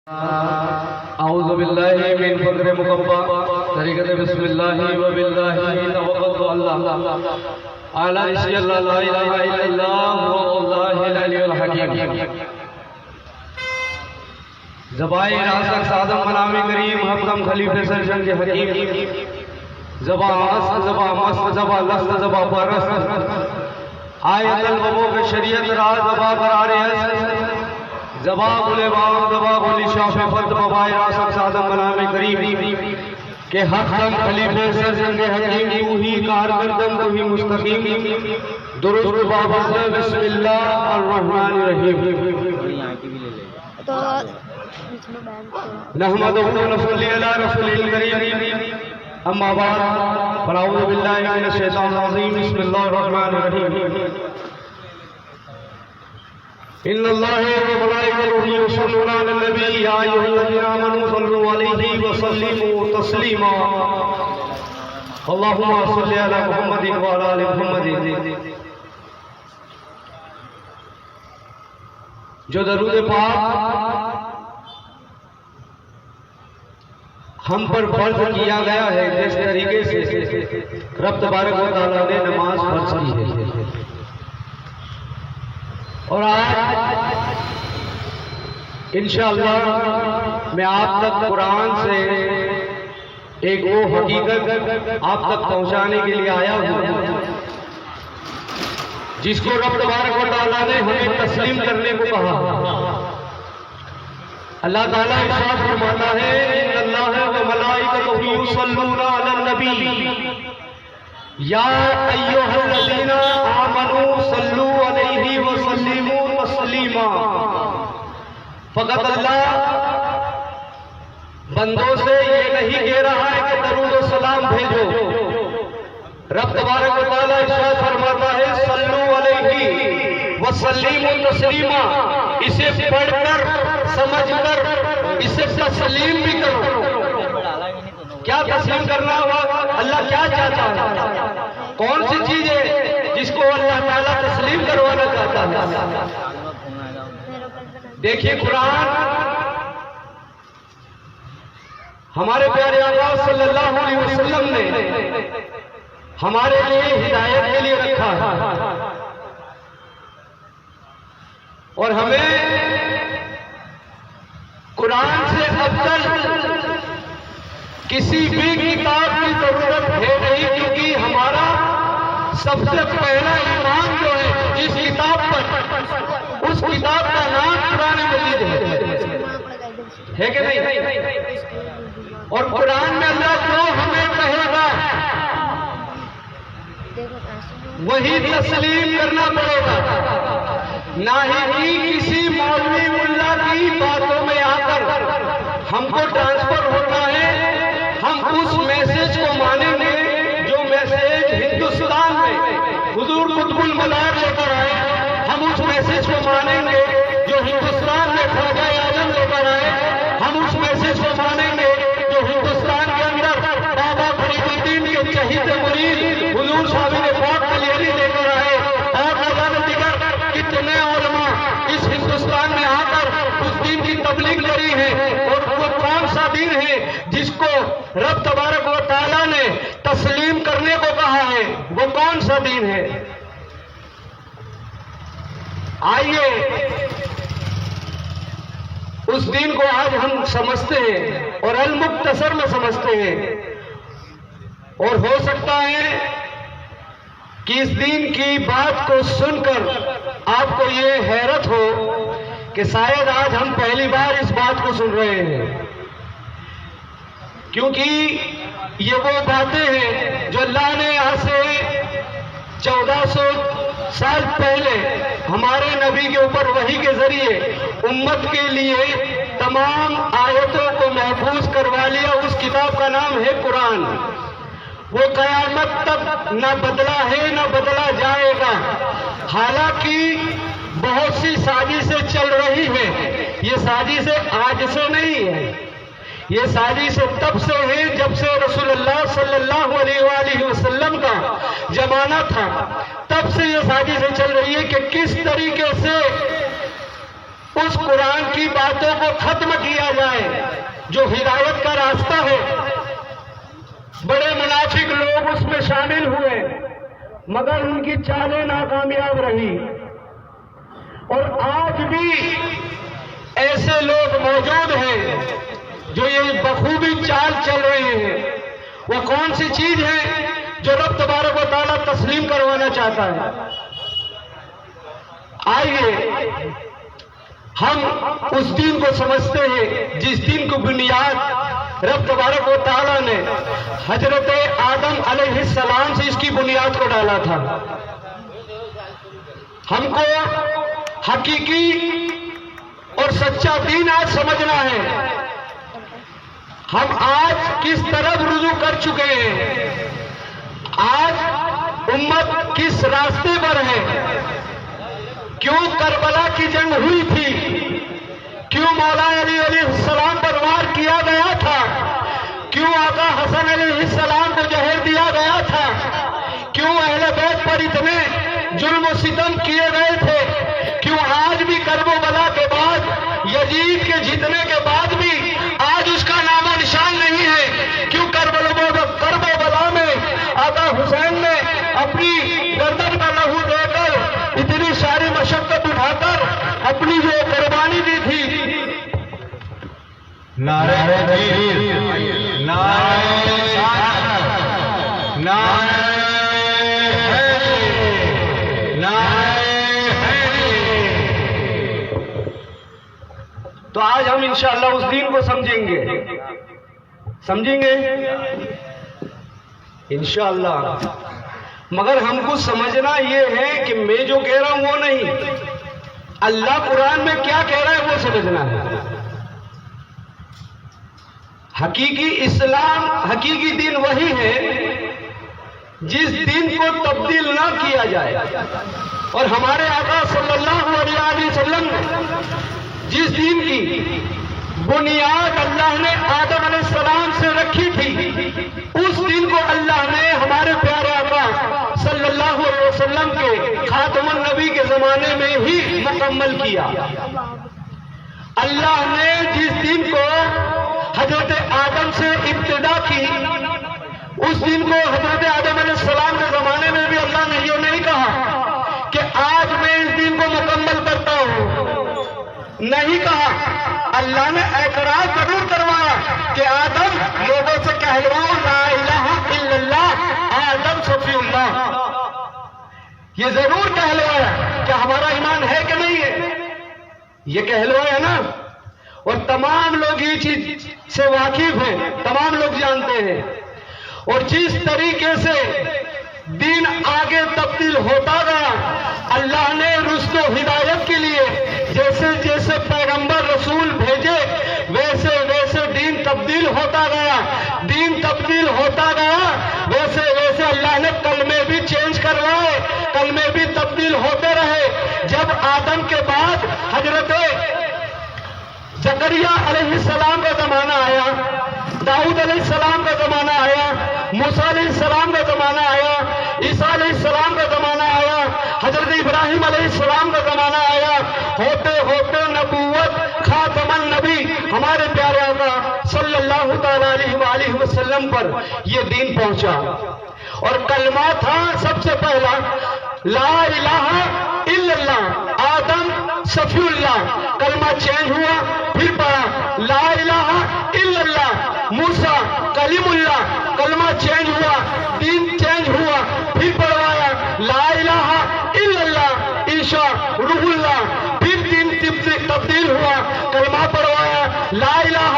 اعوذ باللہ من فقر مقبع طریقت بسم اللہ و باللہ توکلت اللہ اعلی رشی اللہ لا الہ الا اللہ و اللہ العلی الحکیم زبائے راسک سادم منامی کریم حفظم خلیفہ سرشن کے حکیم زبا عصر زبا مصر زبا لست زبا پرست آیت الوبو کے شریعت راز زبا قرار ہے زبا گلے باغ زبا گلی شاف فرد ببائے راسک سادم منام کریم کہ حق تم خلیفہ سرزنگ حکیم اوہی کارگردن اوہی مستقیم درست بابا بسم اللہ الرحمن الرحیم نحمد و نصلی علی رسول الکریم اما بعد فاعوذ باللہ من الشیطان الرجیم بسم اللہ الرحمن الرحیم ان اللہ و ملائکتہ یصلون علی النبی یا ایھا الذین آمنوا صلوا علیہ وسلموا تسلیما اللهم صل علی محمد و علی آل محمد جو درود پاک ہم پر فرض کیا گیا ہے جس طریقے سے رب تبارک و تعالیٰ نے نماز فرض کی ہے اور آج انشاءاللہ میں آپ تک قرآن سے ایک وہ حقیقت آپ تک پہنچانے کے لیے آیا ہوں جس کو رب تبارک و تعالیٰ نے ہمیں تسلیم کرنے کو کہا۔ اللہ تعالیٰ ارشاد فرماتا ہے ان اللہ و ملائکتہ یصلون علی النبی یا ایھا الذین آمنوا صلوا علیہ وسلموا تسلیما۔ فقط اللہ بندوں سے یہ نہیں کہہ رہا ہے کہ درود و سلام بھیجو، رب تبارک و تعالیٰ ارشاد فرماتا ہے صلوا علیہ وسلموا تسلیما، اسے پڑھ کر سمجھ کر اسے تسلیم بھی کرو۔ کیا تسلیم کرنا ہوا؟ اللہ کیا چاہتا ہے؟ کون سی چیز ہے جس کو اللہ تعالیٰ تسلیم کروانا چاہتا ہے؟ دیکھیے قرآن ہمارے پیارے آقا صلی اللہ علیہ وسلم نے ہمارے لیے ہدایت کے لیے رکھا ہے اور ہمیں قرآن سے افضل کسی بھی کتاب کی ضرورت ہے نہیں، کیونکہ ہمارا سب سے پہلا ایمان جو ہے جس کتاب پر، اس کتاب کا نام قرآن مجید ہے کہ نہیں؟ اور قرآن میں اللہ جو ہمیں کہے گا وہی تسلیم کرنا پڑے گا، نہ ہی کسی مولوی ملا کی باتوں میں آ کر ہم کو ٹرانسفر ہوتا ہے۔ ہم اس میسج کو مانیں گے جو میسج ہندوستان میں حضور قطب المنار لے کر آئے، ہم اس میسج کو مانیں گے جو ہندوستان میں خواجہ اعظم لے کر آئے، ہم اس میسج کو مانیں گے جو ہندوستان کے اندر بابا فرید الدین کے چہیتے مرید حضور صاحب پاک کلیری لے کر آئے، اور وغیرہ دیگر کتنے علماء اس ہندوستان میں آ کر اس دین کی تبلیغ کری ہے۔ اور وہ کون سا دین ہے جس کو رب تبارک و تعالیٰ نے تسلیم کرنے کو کہا ہے؟ وہ کون سا دین ہے؟ آئیے اس دین کو آج ہم سمجھتے ہیں اور المختصر میں سمجھتے ہیں، اور ہو سکتا ہے کہ اس دین کی بات کو سن کر آپ کو یہ حیرت ہو کہ شاید آج ہم پہلی بار اس بات کو سن رہے ہیں، کیونکہ یہ وہ باتیں ہیں جو اللہ نے آج سے 1400 سال پہلے ہمارے نبی کے اوپر وحی کے ذریعے امت کے لیے تمام آیتوں کو محفوظ کروا لیا۔ اس کتاب کا نام ہے قرآن، وہ قیامت تک نہ بدلا ہے نہ بدلا جائے گا۔ حالانکہ بہت سی سازشیں چل رہی ہیں، یہ سازشیں آج سے نہیں ہے، یہ سازشیں تب سے ہیں جب سے رسول اللہ صلی اللہ علیہ وآلہ وسلم کا زمانہ تھا، تب سے یہ سازشیں چل رہی ہے کہ کس طریقے سے اس قرآن کی باتوں کو ختم کیا جائے جو ہدایت کا راستہ ہے۔ بڑے منافق لوگ اس میں شامل ہوئے مگر ان کی چالیں ناکامیاب رہی، اور آج بھی ایسے لوگ موجود ہیں جو یہ بخوبی چال چل رہے ہیں۔ وہ کون سی چیز ہے جو رب تبارک و تعالیٰ تسلیم کروانا چاہتا ہے؟ آئیے ہم اس دین کو سمجھتے ہیں جس دین کو بنیاد رب تبارک و تعالیٰ نے حضرت آدم علیہ السلام سے اس کی بنیاد کو ڈالا تھا۔ ہم کو حقیقی اور سچا دین آج سمجھنا ہے۔ ہم آج کس طرف رجوع کر چکے ہیں، آج امت کس راستے پر ہے؟ کیوں کربلا کی جنگ ہوئی تھی؟ کیوں مولا علی علیہ السلام پر وار کیا گیا تھا؟ کیوں آقا حسن علیہ السلام کو زہر دیا گیا تھا؟ کیوں اہل بیت پر اتنے ظلم و ستم کیے گئے تھے؟ کیوں آج بھی کرب و بلا کے بعد، یزید کے جیتنے کے بعد بھی آج اس کا نام و نشان نہیں ہے؟ کیوں کرب و بلا میں آقا حسین نے اپنی گردن کا لہو دے کر اتنی ساری مشقت اٹھا کر اپنی جو قربانی دی تھی؟ نعرہ تکبیر، نعرہ رسالت، نعرہ حیدر، نعرہ حیدر۔ تو آج ہم انشاءاللہ اس دین کو سمجھیں گے انشاءاللہ، مگر ہم کو سمجھنا یہ ہے کہ میں جو کہہ رہا ہوں وہ نہیں، اللہ قرآن میں کیا کہہ رہا ہے وہ سمجھنا ہے۔ حقیقی اسلام، حقیقی دین وہی ہے جس دین کو تبدیل نہ کیا جائے، اور ہمارے آقا صلی اللہ علیہ وسلم نے جس دین کی بنیاد اللہ نے آدم علیہ السلام سے رکھی تھی، اس دین کو اللہ نے ہمارے پیارے آقا صلی اللہ علیہ وسلم کے خاتم النبی کے زمانے میں ہی مکمل کیا۔ اللہ نے جس دین کو حضرت آدم سے ابتدا کی، اس دن کو حضرت آدم علیہ السلام کے زمانے میں بھی اللہ نے یہ نہیں کہا کہ آج میں اس دن کو مکمل کرتا ہوں، نہیں کہا۔ اللہ نے اعتراف ضرور کروایا کہ آدم لوگوں سے کہلواؤ لا الہ الا اللہ، آدم صفی اللہ۔ یہ ضرور کہلوایا کہ ہمارا ایمان ہے کہ نہیں ہے، یہ کہلوایا نا، اور تمام لوگ یہ چیز سے واقف ہیں، تمام لوگ جانتے ہیں۔ اور جس طریقے سے دین آگے تبدیل ہوتا گیا، اللہ نے رشد و ہدایت کے لیے جیسے جیسے پیغمبر رسول بھیجے، ویسے ویسے دین تبدیل ہوتا گیا، دین تبدیل ہوتا گیا، ویسے ویسے اللہ نے کلمے بھی چینج کروائے، کلمے بھی تبدیل ہوتے رہے۔ جب آدم کے بعد حضرت زکریا علیہ السلام کا زمانہ آیا، داؤد علیہ السلام کا زمانہ آیا، موسیٰ علیہ السلام کا زمانہ آیا، عیسیٰ علیہ السلام کا زمانہ آیا، حضرت ابراہیم علیہ السلام کا زمانہ آیا، ہوتے ہوتے نبوت خاتم النبی ہمارے پیارے آقا صلی اللہ تعالی علیہ وآلہ وسلم پر یہ دین پہنچا، اور کلمہ تھا سب سے پہلا لا الہ الا اللہ، آدم صفی اللہ، کلمہ چینج ہوا، پھر پڑھا لا الہ الا اللہ، موسیٰ کلیم اللہ، کلمہ چینج ہوا، دین چینج ہوا، پھر پڑھوایا لا الہ الا اللہ، عیسیٰ روح اللہ، پھر دین تبدیل ہوا، کلمہ پڑھوایا لا الہ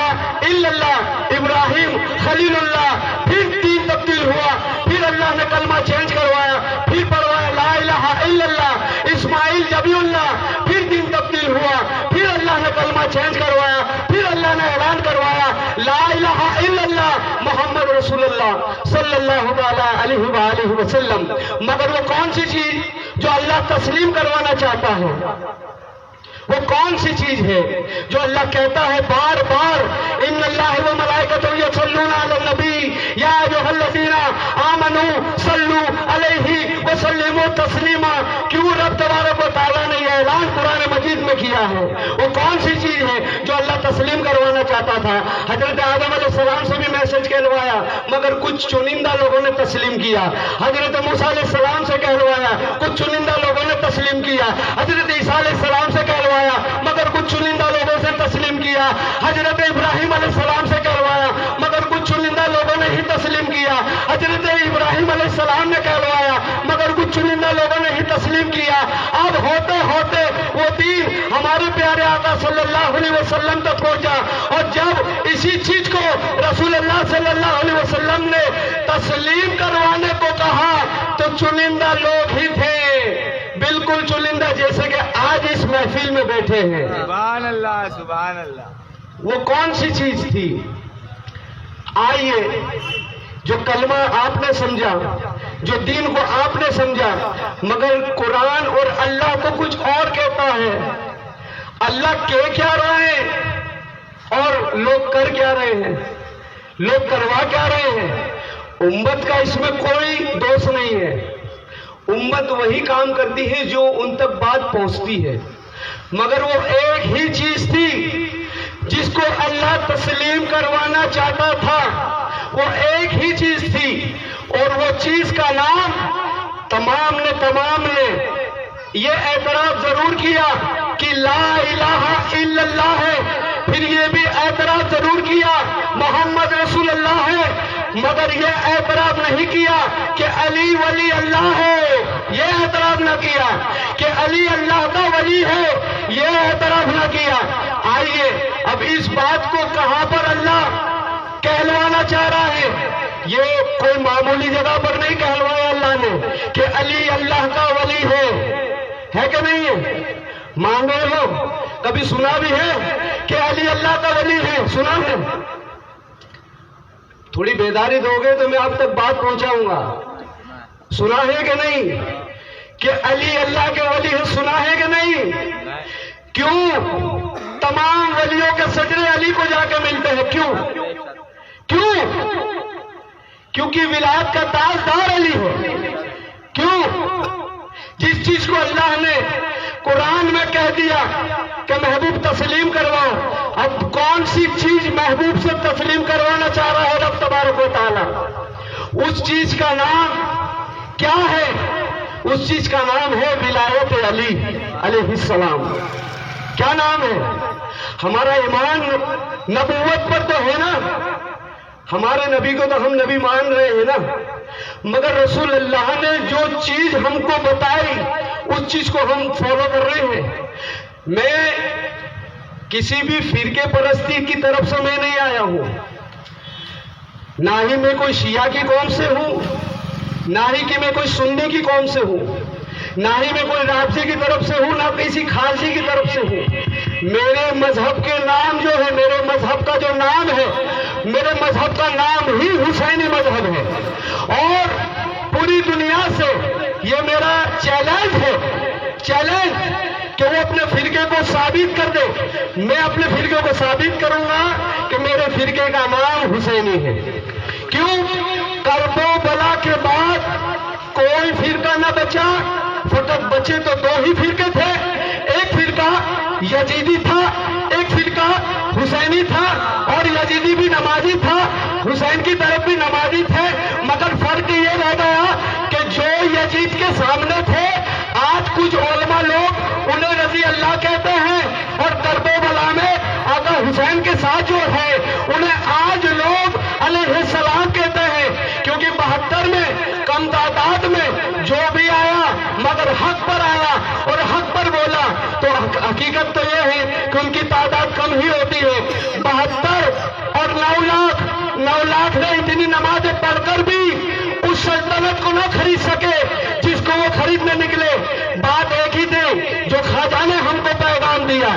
الا اللہ، ابراہیم خلیل اللہ، پھر دین تبدیل ہوا، پھر اللہ نے کلمہ چینج کروایا، پھر پڑھوایا لا الہ الا اللہ، اسماعیل جبی اللہ، پھر دین تبدیل ہوا، پھر اللہ نے کلمہ چینج کروایا، پھر اللہ نے اعلان کروایا لا الہ الا اللہ محمد رسول اللہ صلی اللہ علیہ وآلہ وسلم۔ مگر وہ کون سی چیز جو اللہ تسلیم کروانا چاہتا ہے؟ وہ کون سی چیز ہے جو اللہ کہتا ہے بار بار ان اللہ و ملائکتہ یصلون علی النبی یا ایھا الذین آمنوا صلوا علیہ وسلموا تسلیما؟ کیوں رب تبارک و تعالیٰ نے یہ اعلان قرآن مجید میں کیا ہے؟ وہ کون سی چیز ہے جو اللہ تسلیم کروانا چاہتا تھا؟ حضرت آدم علیہ السلام سے بھی میسج کہلوایا مگر کچھ چنندہ لوگوں نے تسلیم کیا. حضرت موسیٰ علیہ السلام سے کہلوایا کچھ چنندہ لوگوں نے تسلیم کیا. حضرت عیسیٰ علیہ السلام سے کہلوایا مگر کچھ چنندہ لوگوں سے تسلیم کیا. حضرت ابراہیم علیہ السلام سے کہلوایا مگر کچھ چنندہ لوگوں نے ہی تسلیم کیا. حضرت ابراہیم علیہ السلام نے کہلوایا مگر کچھ چنندہ لوگوں نے ہی تسلیم کیا. اب ہوتے ہوتے وہ دین ہمارے پیارے آقا صلی اللہ علیہ وسلم تک پہنچا، اور جب اسی چیز کو رسول اللہ صلی اللہ علیہ وسلم نے تسلیم کروانے کو کہا تو چنندہ لوگ ہی تھے، بالکل چنندہ، جیسے کہ آج اس محفل میں بیٹھے ہیں. سبحان اللہ سبحان اللہ. وہ کون سی چیز تھی؟ آئیے، جو کلمہ آپ نے سمجھا، جو دین کو آپ نے سمجھا، مگر قرآن اور اللہ کو کچھ اور کہتا ہے. اللہ کہہ کیا رہے ہیں اور لوگ کر کیا رہے ہیں، لوگ کروا کیا رہے ہیں. امت کا اس میں کوئی دوست نہیں ہے. امت وہی کام کرتی ہے جو ان تک بات پہنچتی ہے، مگر وہ ایک ہی چیز تھی جس کو اللہ تسلیم کروانا چاہتا تھا. وہ ایک ہی چیز تھی، اور وہ چیز کا نام تمام نے یہ اعتراف ضرور کیا کہ لا الہ الا اللہ ہے، پھر یہ بھی اعتراف ضرور کیا محمد رسول اللہ ہے، مگر یہ اعتراف نہیں کیا کہ علی ولی اللہ ہے. یہ اعتراف نہ کیا کہ علی اللہ کا ولی ہے، یہ اعتراف نہ کیا. آئیے اب اس بات کو کہاں پر اللہ کہلوانا چاہ رہا ہے؟ یہ کوئی معمولی جگہ پر نہیں کہلوایا اللہ نے کہ علی اللہ کا ولی ہے کہ نہیں ہے؟ مان رہے ہو؟ کبھی سنا بھی ہے کہ علی اللہ کا ولی ہے؟ سنا ہے؟ تھوڑی بیداری دو گے تو میں آپ تک بات پہنچاؤں گا. سنا ہے کہ نہیں کہ علی اللہ کے ولی ہے؟ سنا ہے کہ نہیں؟ کیوں تمام ولیوں کے سجدے علی کو جا کے ملتے ہیں؟ کیوں؟ کیونکہ ولایت کا تاجدار علی ہے. کیوں؟ جس چیز کو اللہ نے قرآن میں کہہ دیا کہ محبوب تسلیم کرواؤ، اب کون سی چیز محبوب سے تسلیم کروانا چاہ رہا ہے رب تبارک و تعالیٰ؟ اس چیز کا نام کیا ہے؟ اس چیز کا نام ہے ولایت علی علیہ السلام. کیا نام ہے؟ ہمارا ایمان نبوت پر تو ہے نا، ہمارے نبی کو تو ہم نبی مان رہے ہیں نا، مگر رسول اللہ نے جو چیز ہم کو بتائی اس چیز کو ہم فالو کر رہے ہیں. میں کسی بھی فرقے پرستی کی طرف سے میں نہیں آیا ہوں، نہ ہی میں کوئی شیعہ کی قوم سے ہوں، نہ ہی کہ میں کوئی سنی کی قوم سے ہوں، نہ ہی میں کوئی رافضی کی طرف سے ہوں، نہ کسی خارجی کی طرف سے ہوں. میرے مذہب کے نام جو ہے، میرے مذہب کا جو نام ہے، میرے مذہب کا نام ہی حسینی مذہب ہے. اور پوری دنیا سے یہ میرا چیلنج ہے، چیلنج کہ وہ اپنے فرقے کو ثابت کر دے. میں اپنے فرقے کو ثابت کروں گا کہ میرے فرقے کا نام حسینی ہے. کیوں؟ کرب و بلا کے بعد کوئی فرقہ نہ بچا، فقط بچے تو دو ہی فرقے تھے. ایک فرقہ یزیدی تھا، ایک فرقہ حسینی تھا، اور یزیدی بھی نمازی تھا، حسین کی طرف بھی نمازی تھے. مگر فرق یہ رہ گیا کہ جو یزید کے سامنے تھے آج کچھ علماء لوگ انہیں رضی اللہ کہتے ہیں، اور کرب و بلا میں آقا حسین کے ساتھ جو ہے انہیں آج لوگ علیہ السلام کہتے ہیں. کیونکہ 72 میں کم تعداد میں جو بھی آیا مگر حق پر آیا اور حق پر بولا، تو حقیقت تو یہ ہے کہ ان کی تعداد کم ہی ہوتی ہے. 72 اور 9 لاکھ نے اتنی نمازیں پڑھ کر بھی اس سلطنت کو نہ خرید سکے جس کو وہ خریدنے نکلے. بات ایک ہی تھی جو خواجہ نے ہم کو پیغام دیا،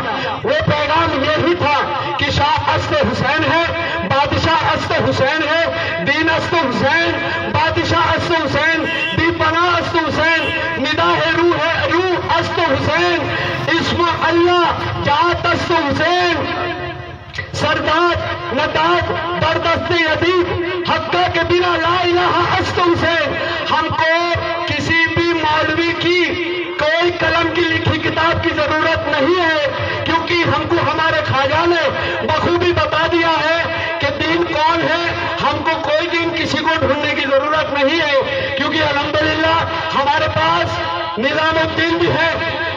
وہ پیغام یہی تھا کہ شاہ است حسین ہے، بادشاہ است حسین ہے، دین است حسین، بادشاہ است حسین، دی پناہ است حسین، ندا روح است حسین، اسم اللہ جات است حسین، سرداد نداد بردست یدید حقہ کے بنا لا الہ است حسین. ہم کو کسی بھی مولوی کی کوئی قلم کی لکھی کتاب کی ضرورت نہیں ہے. بخوبی ہم کو ہمارے خواجہ نے بخوبی بتا دیا ہے کہ دین کون ہے. ہم کو کوئی دین کسی کو ڈھونڈنے کی ضرورت نہیں ہے، کیونکہ الحمدللہ ہمارے پاس نظام الدین بھی ہے،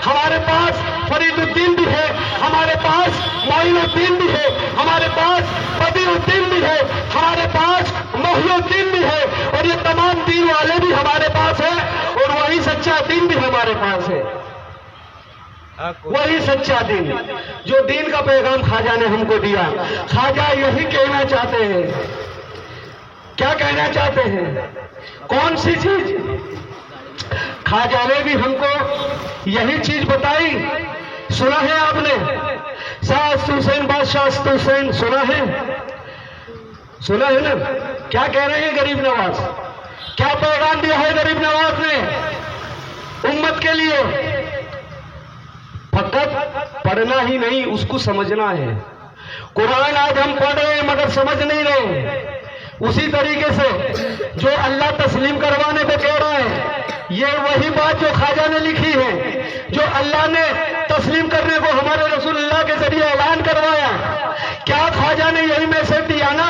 ہمارے پاس فرید الدین بھی ہے، ہمارے پاس معین الدین بھی ہے، ہمارے پاس بدیع الدین بھی ہے، ہمارے پاس محی الدین بھی ہے، اور یہ تمام دین والے بھی ہمارے پاس ہیں، اور وہی سچا دین بھی ہمارے پاس ہے. وہی سچا دین جو دین کا پیغام خواجہ نے ہم کو دیا. خواجہ یہی کہنا چاہتے ہیں. کیا کہنا چاہتے ہیں؟ کون سی چیز؟ خواجہ نے بھی ہم کو یہی چیز بتائی. سنا ہے آپ نے شاہ حسین بادشاہ حسین؟ سنا ہے نا؟ کیا کہہ رہے ہیں غریب نواز؟ کیا پیغام دیا ہے غریب نواز نے امت کے لیے؟ فقط پڑھنا ہی نہیں، اس کو سمجھنا ہے. قرآن آج ہم پڑھ رہے ہیں مگر سمجھ نہیں رہے. اسی طریقے سے جو اللہ تسلیم کروانے کو کہہ رہا ہے، یہ وہی بات جو خواجہ نے لکھی ہے، جو اللہ نے تسلیم کرنے کو ہمارے رسول اللہ کے ذریعے اعلان کروایا. کیا خواجہ نے یہی میسج دیا نا؟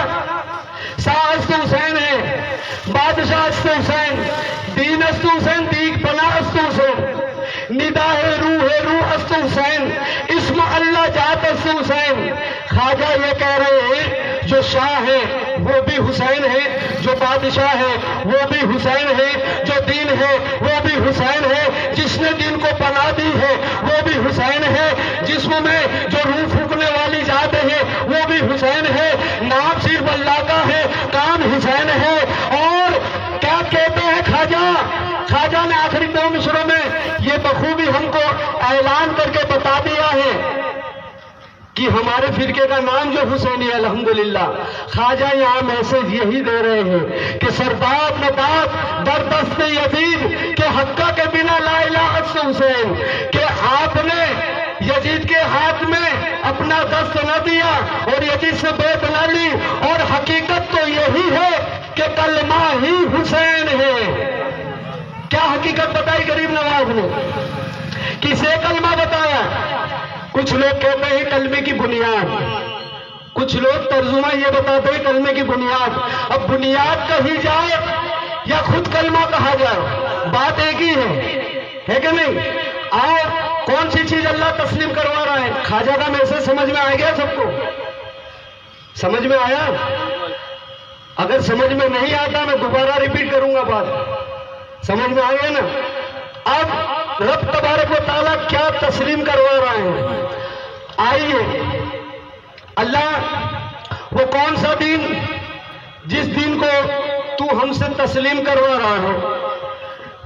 شاہ حسین ہے، بادشاہ حسین، دین حسین، دیگ پناہ حسین، ندا ہے روح حسین، اسم اللہ جات حسین. خواجہ یہ کہہ رہے ہیں جو شاہ ہے وہ بھی حسین ہے، جو بادشاہ ہے وہ بھی حسین ہے، جو دین ہے وہ بھی حسین ہے، جس نے دین کو پناہ دی ہے وہ بھی حسین ہے، جسم میں جو روح پھونکنے والی ذات ہے وہ بھی حسین ہے. نام صرف اللہ کا ہے، کام حسین ہے. اور کیا کہتے ہیں خواجہ نے آخری دو مصروں میں یہ بخوبی ہم کو اعلان کر کے بتا دیا ہے کہ ہمارے فرقے کا نام جو حسینی ہے. الحمدللہ خواجہ یہاں میسج یہی دے رہے ہیں کہ سردار نبات در دست یزید کہ حقہ کے بنا لا الہ الا حسین، کہ آپ نے یزید کے ہاتھ میں اپنا دست نہ دیا اور یزید سے بیعت نہ لی، اور حقیقت تو یہی ہے کہ کلمہ ہی حسین ہے. کیا حقیقت بتائی غریب نواز نے؟ کسے کلمہ بتایا؟ کچھ لوگ کہتے ہیں کلمے کی بنیاد، کچھ لوگ ترجمہ یہ بتاتے ہیں کلمے کی بنیاد. اب بنیاد کہی جائے یا خود کلمہ کہا جائے، بات ایک ہی ہے کہ نہیں؟ اور کون سی چیز اللہ تسلیم کروا رہا ہے؟ خواجہ کا میسج سمجھ میں آ گیا؟ سب کو سمجھ میں آیا؟ اگر سمجھ میں نہیں آتا میں دوبارہ ریپیٹ کروں گا بات. سمجھ میں آ گیا نا؟ اب رب تبارک و تعالیٰ کیا تسلیم کروا رہے ہیں؟ آئیے، اللہ وہ کون سا دین جس دین کو تو ہم سے تسلیم کروا رہا ہے؟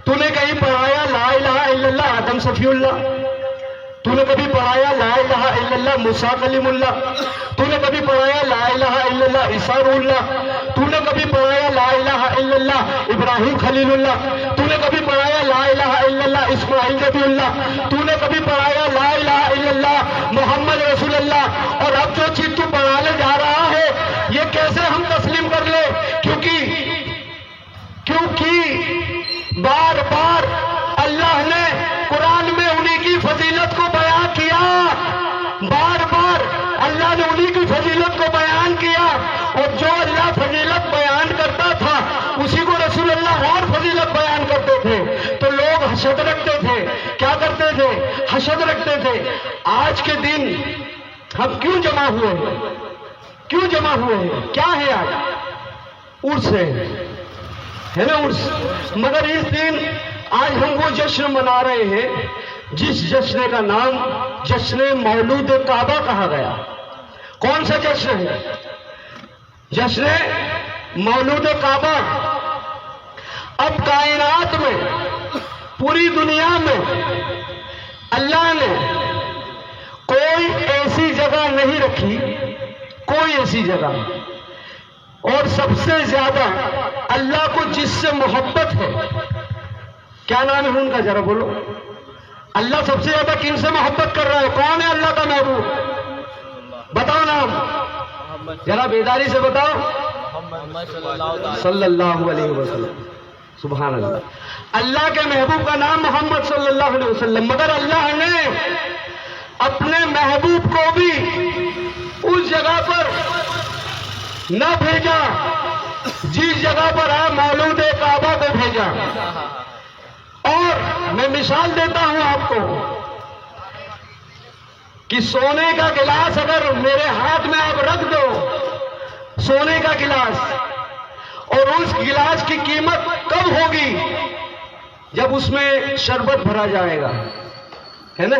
تو نے کہیں پڑھایا لا الہ الا اللہ آدم صفی اللہ؟ تو نے کبھی پڑھایا لا الہ الا اللہ موسیٰ کلیم اللہ؟ تو نے کبھی پڑھایا لا الہ الا اللہ عیسیٰ روح اللہ؟ تو نے کبھی پڑھایا لا الہ الا اللہ ابراہیم خلیل اللہ؟ تو نے کبھی پڑھایا لا الہ الا اللہ اسماعیل نبی اللہ؟ تو نے کبھی پڑھایا لا الہ الا اللہ محمد رسول اللہ؟ اور اب جو چیز تو پڑھانے جا رہا ہے یہ کیسے ہم تسلیم کر لیں؟ کیونکہ بار بار اللہ نے قرآن میں انہی کی فضیلت کو بیان کیا. بار بار اللہ نے انہی کی فضیلت کو بیان کیا، اور جو اللہ فضیلت بیان کرتا تھا اسی کو رسول اللہ اور فضیلت بیان کرتے تھے. تو لوگ حسد رکھتے تھے. کیا کرتے تھے؟ حسد رکھتے تھے. آج کے دن ہم کیوں جمع ہوئے ہیں؟ کیوں جمع ہوئے ہیں؟ کیا ہے آج؟ عرس ہے نا، عرس. مگر اس دن آج ہم وہ جشن منا رہے ہیں جس جشن کا نام جشن مولود کعبہ کہا گیا. کون سا جشن ہے؟ جشن مولود کعبہ. اب کائنات میں پوری دنیا میں اللہ نے کوئی ایسی جگہ نہیں رکھی، کوئی ایسی جگہ، اور سب سے زیادہ اللہ کو جس سے محبت ہے، کیا نام ہے ان کا؟ ذرا بولو. اللہ سب سے زیادہ کن سے محبت کر رہا ہے؟ کون ہے اللہ کا محبوب؟ بتاؤ نام، ذرا بیداری سے بتاؤ. صلی اللہ علیہ وسلم. سبحان اللہ. اللہ کے محبوب کا نام محمد صلی اللہ علیہ وسلم. مگر اللہ نے اپنے محبوب کو بھی اس جگہ پر نہ بھیجا جس جگہ پر ہے مولود کعبہ کو بھیجا. اور میں مثال دیتا ہوں آپ کو کہ سونے کا گلاس اگر میرے ہاتھ میں آپ رکھ دو، سونے کا گلاس، اور اس گلاس کی قیمت کب ہوگی؟ جب اس میں شربت بھرا جائے گا، ہے نا؟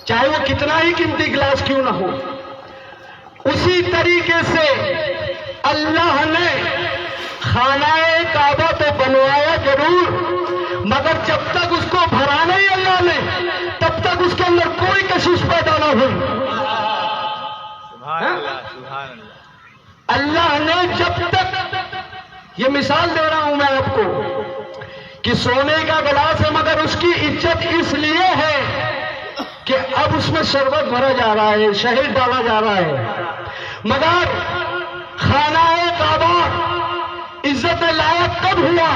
چاہے وہ کتنا ہی قیمتی گلاس کیوں نہ ہو. اسی طریقے سے اللہ نے خانہ کعبہ تو بنوایا ضرور، مگر جب تک اس کو بھرا نہیں اللہ نے، تب تک اس کے اندر کوئی کشش پیدا نہ ہوئی. سبحان اللہ سبحان اللہ. اللہ نے جب تک، یہ مثال دے رہا ہوں میں آپ کو کہ سونے کا گلاس ہے مگر اس کی عزت اس لیے ہے کہ اب اس میں شربت بھرا جا رہا ہے، شہد ڈالا جا رہا ہے. مگر خانہ کعبہ عزت لائق کب ہوا؟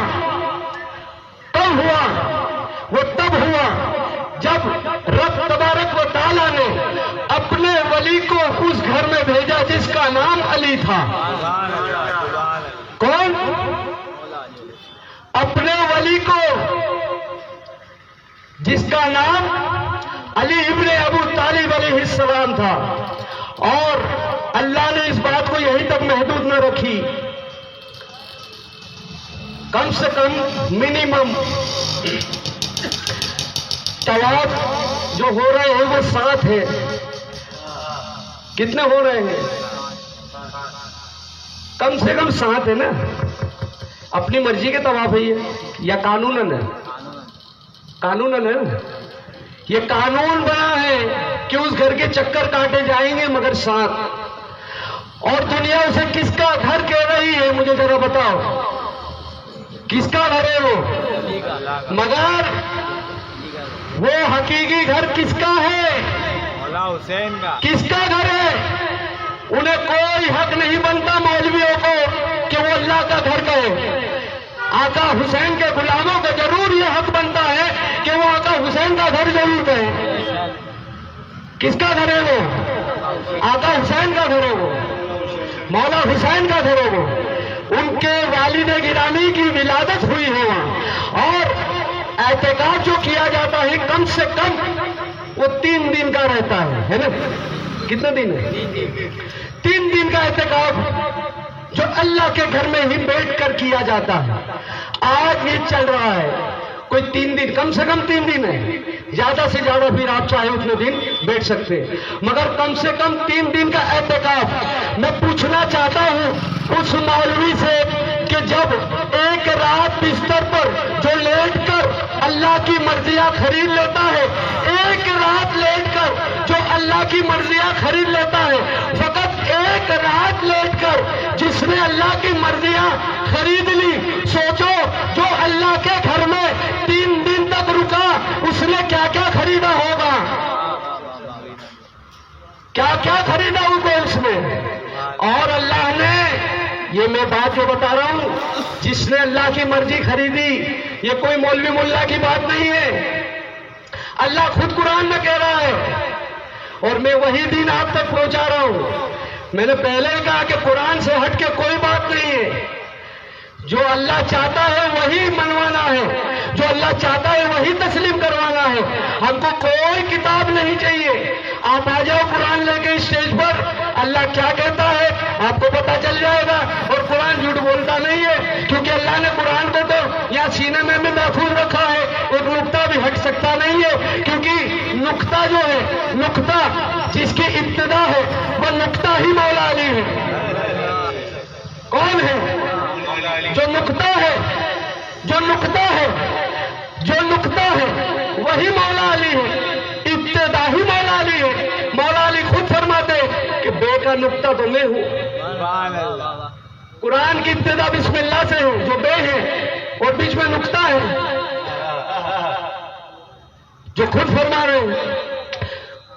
کب ہوا؟ وہ تب ہوا جب رب تبارک و تعالیٰ نے اپنے ولی کو اس گھر میں بھیجا جس کا نام علی تھا. سبحان اللہ سبحان اللہ. کون؟ اپنے ولی کو جس کا نام علی ابن ابو طالب علیہ السلام تھا. اور اللہ نے اس بات کو یہیں تک محدود نہ رکھی، کم سے کم منیمم طواف جو ہو رہے ہیں وہ 7 ہے. کتنے ہو رہے ہیں؟ کم سے کم 7 ہے نا. اپنی مرضی کے طواف ہے یہ یا قانوناً ہے؟ قانوناً ہے. یہ قانون بنا ہے کہ اس گھر کے چکر کاٹے جائیں گے مگر 7. اور دنیا اسے کس کا گھر کہہ رہی ہے مجھے ذرا بتاؤ، کس کا گھر ہے وہ؟ مگر وہ حقیقی گھر کس کا ہے؟ مولا حسین کا. کس کا گھر ہے؟ انہیں کوئی حق نہیں بنتا مولویوں کو کہ وہ اللہ کا گھر کہے. آقا حسین کے غلاموں کو ضرور یہ حق بنتا ہے کہ وہ آقا حسین کا گھر ضرور کہے. کس کا گھر ہے وہ؟ آقا حسین کا گھر ہے وہ، مولا حسین کا گھر ہے وہ. ان کے والد گرامی کی ولادت ہوئی ہے وہاں. اور اعتکاف جو کیا جاتا ہے کم سے کم وہ 3 دن کا رہتا ہے نا؟ کتنے دن ہے؟ 3 دن کا اعتکاف جو اللہ کے گھر میں ہی بیٹھ کر کیا جاتا ہے. آج یہ چل رہا ہے کوئی 3 دن، کم سے کم 3 دن ہے. زیادہ سے زیادہ پھر آپ چاہے اتنے دن بیٹھ سکتے، مگر کم سے کم 3 دن کا اعتکاف. میں پوچھنا چاہتا ہوں اس مولوی سے کہ جب ایک رات بستر پر جو لیٹ کر اللہ کی مرضیاں خرید لیتا ہے، ایک رات لیٹ کر جو اللہ کی مرضیاں خرید لیتا ہے، فقط ایک رات لیٹ کر جس نے اللہ کی مرضیاں خرید لی، سوچو جو اللہ کے گھر میں 3 دن تک رکا اس نے کیا کیا خریدا ہوگا؟ کیا کیا خریدا ہوگا اس نے؟ اور اللہ نے، یہ میں بات جو بتا رہا ہوں، جس نے اللہ کی مرضی خریدی، یہ کوئی مولوی ملا کی بات نہیں ہے. اللہ خود قرآن میں کہہ رہا ہے اور میں وہی دین آپ تک پہنچا رہا ہوں. میں نے پہلے کہا کہ قرآن سے ہٹ کے کوئی بات نہیں ہے. جو اللہ چاہتا ہے وہی منوانا ہے، جو اللہ چاہتا ہے وہی تسلیم کروانا ہے. ہم کو کوئی کتاب نہیں چاہیے. آپ آ جاؤ قرآن لے کے اسٹیج پر، اللہ کیا کہتا ہے آپ کو پتا چل جائے گا. اور قرآن جھوٹ بولتا نہیں ہے، کیونکہ اللہ نے قرآن کو تو یہاں سینے میں بھی محفوظ رکھا ہے. ایک نقطہ بھی ہٹ سکتا نہیں ہے، کیونکہ نقطہ جو ہے، نقطہ جس کی ابتدا ہے وہ نقطہ ہی مولا علی ہے. کون ہے؟ جو نقطہ ہے، جو نقطہ ہے، جو نقطہ ہے وہی مولا علی ہے. ابتدا ہی مولا علی ہے. مولا علی خود فرماتے کہ بے کا نقطہ تو میں ہوں. سبحان اللہ. قرآن کی ابتدا بسم اللہ سے ہے جو بے ہے اور بیچ میں نقطہ ہے، جو خود فرما رہے ہیں.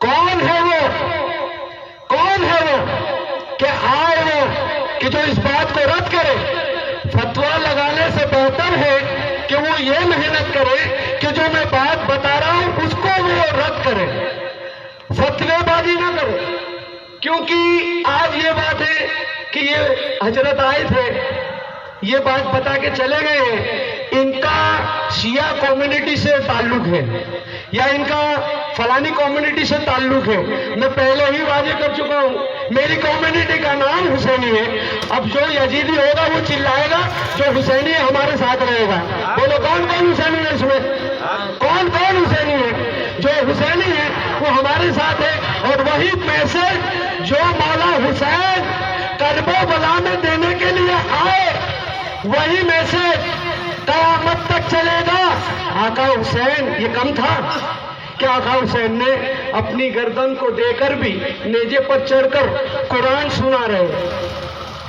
کون ہے وہ؟ کون ہے وہ کہ آئے وہ کہ جو اس بات کو رد کرے؟ فتویٰ لگانے سے بہتر ہے کہ وہ یہ محنت کرے کہ جو میں بات بتا رہا ہوں اس کو وہ رد کرے. فتوے بازی نہ کرو، کیونکہ آج یہ بات ہے کہ یہ حضرت آئے تھے، یہ بات بتا کے چلے گئے ہیں ان کا شیعہ کمیونٹی سے تعلق ہے یا ان کا فلانی کمیونٹی سے تعلق ہے۔ میں پہلے ہی واضح کر چکا ہوں، میری کمیونٹی کا نام حسینی ہے۔ اب جو یزیدی ہوگا وہ چلائے گا، جو حسینی ہے ہمارے ساتھ رہے گا۔ بولو کون کون حسینی ہے اس میں؟ کون کون حسینی ہے؟ جو حسینی ہے وہ ہمارے ساتھ ہے، اور وہی میسج جو مولا حسین کرب و بلا میں دینے کے لیے آئے، وہی میسج قیامت تک چلے گا۔ آقا حسین یہ کم تھا کہ آقا حسین نے اپنی گردن کو دے کر بھی نیزے پر چڑھ کر قرآن سنا رہے،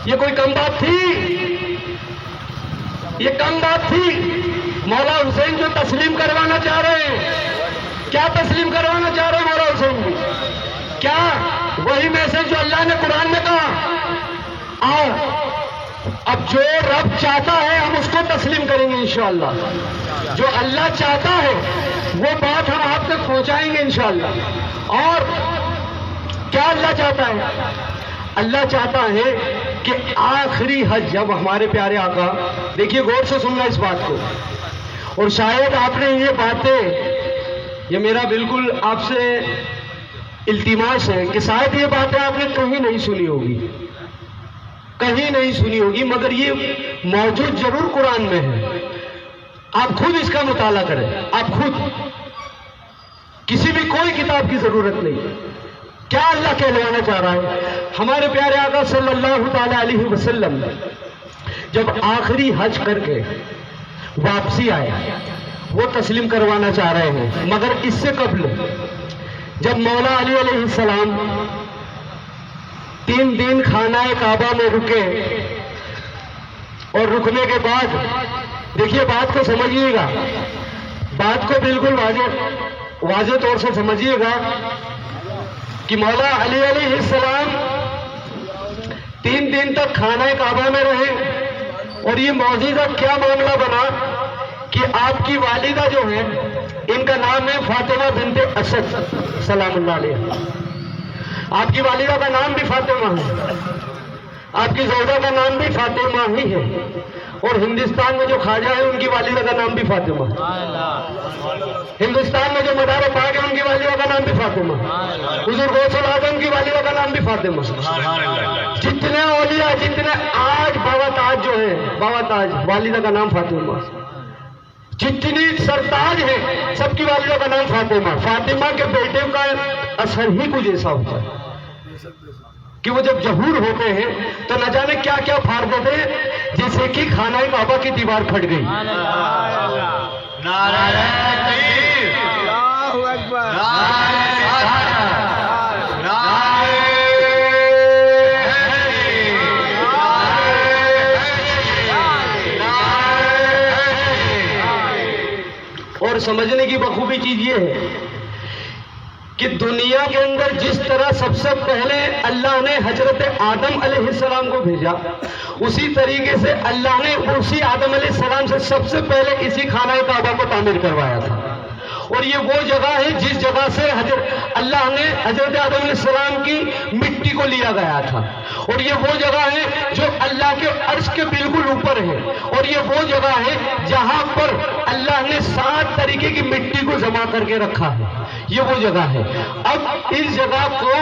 یہ کوئی کم بات تھی؟ یہ کم بات تھی؟ مولا حسین جو تسلیم کروانا چاہ رہے ہیں، کیا تسلیم کروانا چاہ رہے ہیں مولا حسین بھی؟ کیا وہی میسج جو اللہ نے قرآن میں کہا؟ اب جو رب چاہتا ہے ہم اس کو تسلیم کریں گے انشاءاللہ، جو اللہ چاہتا ہے وہ بات ہم آپ تک پہنچائیں گے انشاءاللہ۔ اور کیا اللہ چاہتا ہے؟ اللہ چاہتا ہے کہ آخری حج جب ہمارے پیارے آقا، دیکھیے غور سے سننا اس بات کو، اور شاید آپ نے یہ باتیں، یہ میرا بالکل آپ سے التماس ہے کہ شاید یہ باتیں آپ نے کہیں نہیں سنی ہوگی، کہیں نہیں سنی ہوگی، مگر یہ موجود ضرور قرآن میں ہے۔ آپ خود اس کا مطالعہ کریں، آپ خود، کسی بھی کوئی کتاب کی ضرورت نہیں۔ کیا اللہ کہلوانا چاہ رہا ہے؟ ہمارے پیارے آقا صلی اللہ تعالی علیہ وسلم جب آخری حج کر کے واپسی آئے، وہ تسلیم کروانا چاہ رہے ہیں، مگر اس سے قبل جب مولا علی علیہ السلام 3 دن خانہ کعبہ میں رکے، اور رکنے کے بعد دیکھیے بات کو سمجھیے گا، بات کو بالکل واضح طور سے سمجھیے گا کہ مولا علی علیہ السلام 3 دن تک خانہ کعبہ میں رہے، اور یہ معجزہ کیا معاملہ بنا کہ آپ کی والدہ جو ہے، ان کا نام ہے فاطمہ بنت اسد سلام اللہ علیہ، آپ کی والدہ کا نام بھی فاطمہ ہے، آپ کی زوجہ کا نام بھی فاطمہ ہی ہے، اور ہندوستان میں جو خواجہ ہے ان کی والدہ کا نام بھی فاطمہ ہے، ہندوستان میں جو مدار پاک ہے ان کی والدہ کا نام بھی فاطمہ، حضور غوث الاعظم کی والدہ کا نام بھی فاطمہ، جتنے اولیاء، جتنے آج بابا تاج جو ہے، بابا تاج والدہ کا نام فاطمہ، جتنی سرتاج ہے سب کی والدہ کا نام فاطمہ۔ فاطمہ کے بیٹے کا اثر ہی کچھ ایسا ہوتا ہے کہ وہ جب ظہور ہوتے ہیں تو نہ جانے کیا کیا پھاڑ دیتے ہیں، جیسے کہ خانہ کعبہ کی دیوار پھٹ گئی۔ نعرہ تکبیر، اللہ اکبر، اور سمجھنے کی بخوبی چیز یہ ہے کہ دنیا کے اندر جس طرح سب سے پہلے اللہ نے حضرت آدم علیہ السلام کو بھیجا، اسی طریقے سے اللہ نے اسی آدم علیہ السلام سے سب سے پہلے اسی خانہ کعبہ کو تعمیر کروایا تھا، اور یہ وہ جگہ ہے جس جگہ سے اللہ نے حضرت آدم علیہ السلام کی مٹی کو لیا گیا تھا، اور یہ وہ جگہ ہے جو اللہ کے عرش کے بالکل اوپر ہے، اور یہ وہ جگہ ہے جہاں پر اللہ نے 7 طریقے کی مٹی کو جمع کر کے رکھا ہے، یہ وہ جگہ ہے۔ اب اس جگہ کو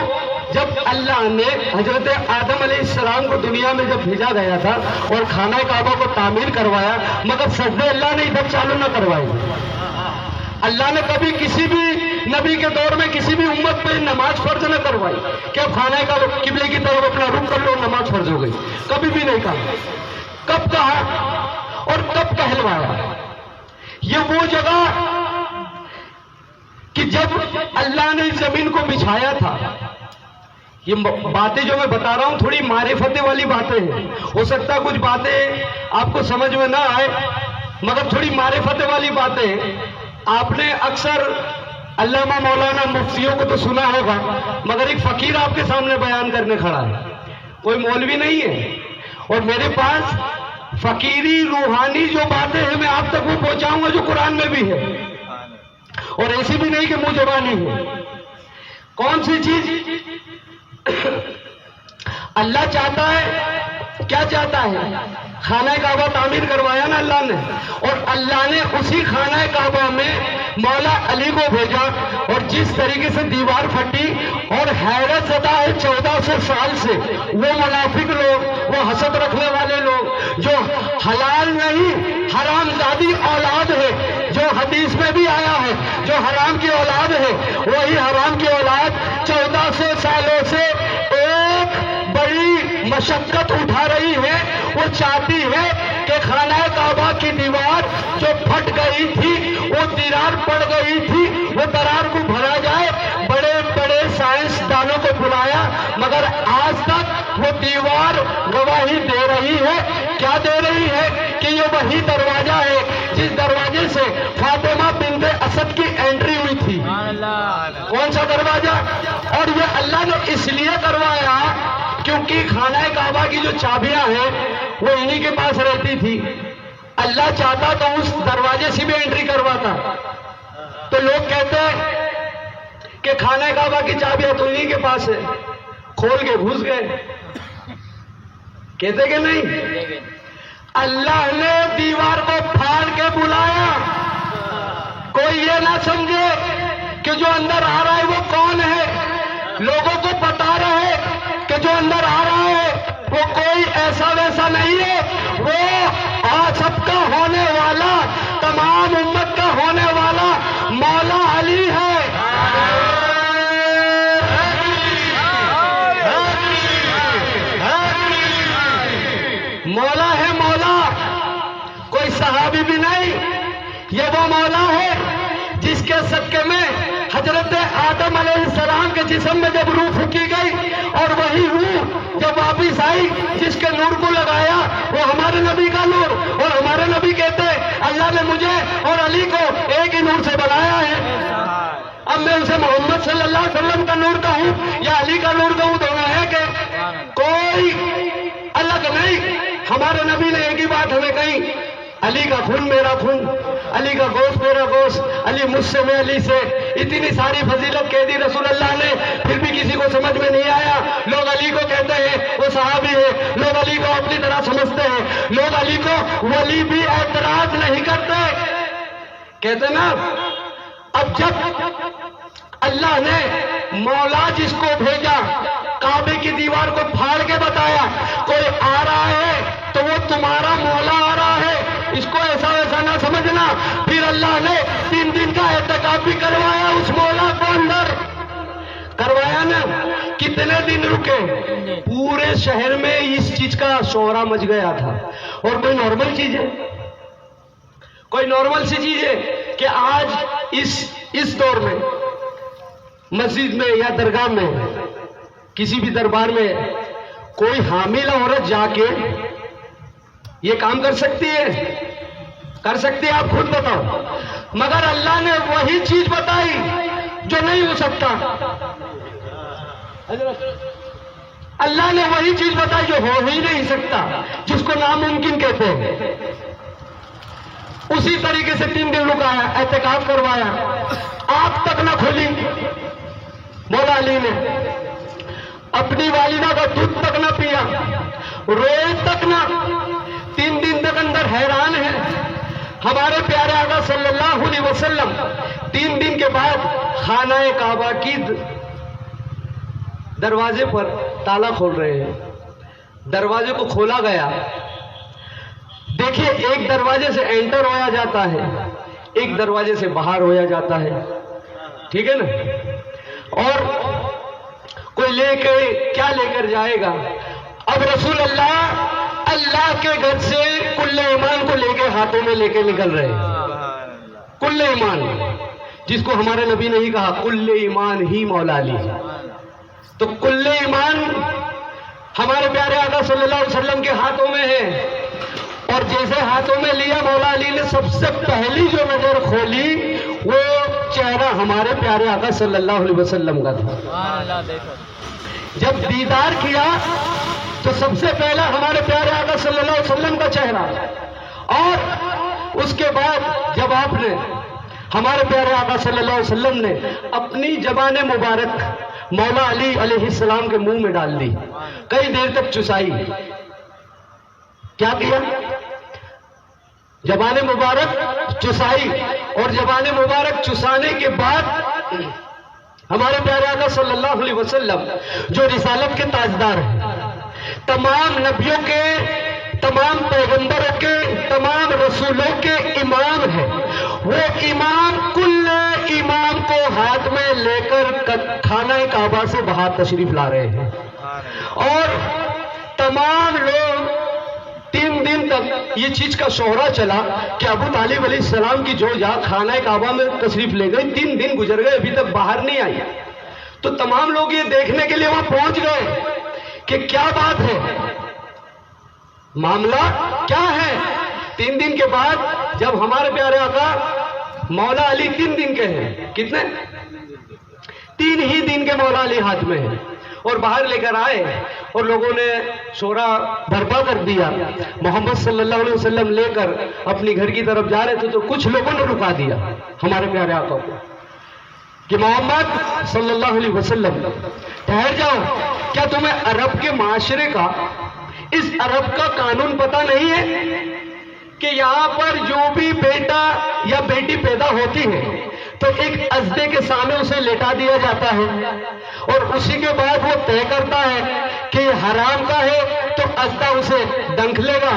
جب اللہ نے حضرت آدم علیہ السلام کو دنیا میں جب بھیجا گیا تھا اور خانہ کعبہ کو تعمیر کروایا، مگر سجدے اللہ نے ادھر چالو نہ کروائے۔ اللہ نے کبھی کسی بھی نبی کے دور میں کسی بھی امت پہ نماز فرض نہ کروائی کہ اب خانہ کا قبلے کی طرف اپنا رخ کر لو، نماز فرض ہو گئی، کبھی بھی نہیں کہا۔ کب کہا اور کب کہلوایا؟ یہ وہ جگہ کہ جب اللہ نے زمین کو بچھایا تھا، یہ باتیں جو میں بتا رہا ہوں تھوڑی معرفت والی باتیں ہیں، ہو سکتا ہے کچھ باتیں آپ کو سمجھ میں نہ آئے، مگر تھوڑی معرفت والی باتیں ہیں۔ آپ نے اکثر علامہ مولانا مفتیوں کو تو سنا ہوگا، مگر ایک فقیر آپ کے سامنے بیان کرنے کھڑا ہے، کوئی مولوی نہیں ہے، اور میرے پاس فقیری روحانی جو باتیں ہیں میں آپ تک وہ پہنچاؤں گا جو قرآن میں بھی ہے، اور ایسی بھی نہیں کہ منہ زبانی ہے۔ کون سی چیز اللہ چاہتا ہے؟ کیا چاہتا ہے؟ خانہ کعبہ تعمیر کروایا نا اللہ نے، اور اللہ نے اسی خانہ کعبہ میں مولا علی کو بھیجا، اور جس طریقے سے دیوار پھٹی اور حیرت زدہ ہے 1400 سال سے وہ منافق لوگ، وہ حسد رکھنے والے لوگ جو حلال نہیں حرام زادی اولاد ہے، جو حدیث میں بھی آیا ہے جو حرام کی اولاد ہے وہی حرام کی اولاد 1400 سالوں سے ایک بڑی مشقت اٹھا رہی ہے، وہ چاہتی ہے کہ خانہ کعبہ کی دیوار جو پھٹ گئی تھی، وہ دیوار پڑ گئی تھی، وہ درار کو بھرا جائے۔ بڑے بڑے سائنسدانوں کو بلایا مگر آج تک وہ دیوار گواہی دے رہی ہے۔ کیا دے رہی ہے؟ کہ یہ وہی دروازہ ہے جس دروازے سے فاطمہ بنت اسد کی انٹری ہوئی تھی۔ کون سا دروازہ؟ اور یہ اللہ نے اس لیے کروایا کیونکہ خانہ کعبہ کی جو چابیاں ہیں وہ انہی کے پاس رہتی تھی۔ اللہ چاہتا تو اس دروازے سے بھی انٹری کرواتا۔ تو لوگ کہتے ہیں کہ خانہ کعبہ کی چابیاں تو انہی کے پاس ہے، کھول کے گھس گئے، کہتے کہ نہیں؟ اللہ نے دیوار کو پھاڑ کے بلایا۔ کوئی یہ نہ سمجھے کہ جو اندر آ رہا ہے وہ کون ہے، لوگوں کو بتا رہے کہ جو اندر آ رہا ہے وہ کوئی ایسا ویسا نہیں ہے، وہ آج سب کا ہونے والا، تمام امت کا ہونے والا مولا علی ہے۔ مولا ہے، مولا، کوئی صحابی بھی نہیں، یہ وہ مولا ہے جس کے صدقے میں حضرت آدم علیہ السلام کے جسم میں جب روح پھونکی گئی اور وہی روح جب واپس آئی جس کے نور کو لگایا وہ ہمارے نبی کا نور، اور ہمارے نبی کہتے اللہ نے مجھے اور علی کو ایک ہی نور سے بنایا ہے۔ اب میں اسے محمد صلی اللہ علیہ وسلم کا نور کہوں یا علی کا نور کہوں، دونوں ہے کہ کوئی الگ نہیں۔ ہمارے نبی نے ایک ہی بات ہمیں کہی، علی کا خون میرا خون، علی کا گوشت میرا گوشت، علی مجھ سے میں علی سے۔ اتنی ساری فضیلت کہہ دی رسول اللہ نے، پھر بھی کسی کو سمجھ میں نہیں آیا۔ لوگ علی کو کہتے ہیں وہ صحابی ہے، لوگ علی کو اپنی طرح سمجھتے ہیں، لوگ علی کو ولی بھی اعتراض نہیں کرتے، کہتے نا۔ اب جب اللہ نے مولا جس کو بھیجا، کعبے کی دیوار کو پھاڑ کے بتایا کوئی آ رہا ہے تو وہ تمہارا مولا آ رہا ہے، اس کو ایسا ویسا نہ سمجھنا۔ پھر اللہ نے 3 دن کا اعتکاف بھی کروایا اس مولا کو اندر، کروایا نا۔ کتنے دن رکے؟ پورے شہر میں اس چیز کا شہرا مچ گیا تھا۔ اور کوئی نارمل چیز ہے؟ کوئی نارمل سی چیز ہے کہ آج اس دور میں مسجد میں یا درگاہ میں کسی بھی دربار میں کوئی حامل عورت جا کے یہ کام کر سکتی ہے؟ کر سکتی ہے؟ آپ خود بتاؤ۔ مگر اللہ نے وہی چیز بتائی جو نہیں ہو سکتا، اللہ نے وہی چیز بتائی جو ہو ہی نہیں سکتا، جس کو ناممکن کہتے ہیں۔ اسی طریقے سے 3 دن رکایا، اعتکاف کروایا، آنکھ تک نہ کھلی مولا علی نے، اپنی والدہ کا دودھ تک نہ پیا، روئے تک نہ، 3 دن تک اندر حیران ہے۔ ہمارے پیارے آقا صلی اللہ علیہ وسلم 3 دن کے بعد خانہ کعبہ کی دروازے پر تالا کھول رہے ہیں، دروازے کو کھولا گیا۔ دیکھیے، ایک دروازے سے انٹر ہویا جاتا ہے، ایک دروازے سے باہر ہویا جاتا ہے، ٹھیک ہے نا؟ اور کوئی لے کے کیا لے کر جائے گا؟ اب رسول اللہ کے گھر سے کل ایمان کو لے کے ہاتھوں میں لے کے نکل رہے ہیں۔ کل ایمان، جس کو ہمارے نبی نے ہی کہا کل ایمان ہی مولا علی۔ تو کل ایمان ہمارے پیارے آقا صلی اللہ علیہ وسلم کے ہاتھوں میں ہے، اور جیسے ہاتھوں میں لیا مولا علی نے سب سے پہلی جو نظر کھولی وہ چہرہ ہمارے پیارے آقا صلی اللہ علیہ وسلم کا تھا۔ جب دیدار کیا تو سب سے پہلا ہمارے پیارے آقا صلی اللہ علیہ وسلم کا چہرہ، اور اس کے بعد جب آپ نے ہمارے پیارے آقا صلی اللہ علیہ وسلم نے اپنی زبان مبارک مولا علی علیہ السلام کے منہ میں ڈال دی، کئی دیر تک چسائی۔ کیا کیا؟ زبان مبارک چسائی، اور زبان مبارک چسانے کے بعد ہمارے پیارے آقا صلی اللہ علیہ وسلم جو رسالت کے تاجدار ہیں، تمام نبیوں کے، تمام پیغمبروں کے، تمام رسولوں کے امام ہیں، وہ امام کل امام کو ہاتھ میں لے کر خانہ کعبہ سے باہر تشریف لا رہے ہیں، اور تمام لوگ 3 دن تک یہ چیز کا شہرا چلا کہ ابو طالب علیہ السلام کی جو خانہ کعبہ میں تشریف لے گئے، 3 دن گزر گئے، ابھی تک باہر نہیں آئی۔ تو تمام لوگ یہ دیکھنے کے لیے وہاں پہنچ گئے کہ کیا بات ہے، معاملہ کیا ہے۔ 3 دن کے بعد جب ہمارے پیارے آقا مولا علی 3 دن کے ہیں، کتنے؟ 3 ہی دن کے مولا علی ہاتھ میں ہیں، اور باہر لے کر آئے، اور لوگوں نے شورا برپا کر دیا۔ محمد صلی اللہ علیہ وسلم لے کر اپنی گھر کی طرف جا رہے تھے تو کچھ لوگوں نے رکا دیا ہمارے پیارے آقا کو کہ محمد صلی اللہ علیہ وسلم ٹھہر جاؤ، کیا تمہیں عرب کے معاشرے کا، اس عرب کا قانون پتہ نہیں ہے کہ یہاں پر جو بھی بیٹا یا بیٹی پیدا ہوتی ہے تو ایک ازدے کے سامنے اسے لٹا دیا جاتا ہے، اور اسی کے بعد وہ طے کرتا ہے کہ یہ حرام کا ہے تو ازدہ اسے ڈنک لے گا،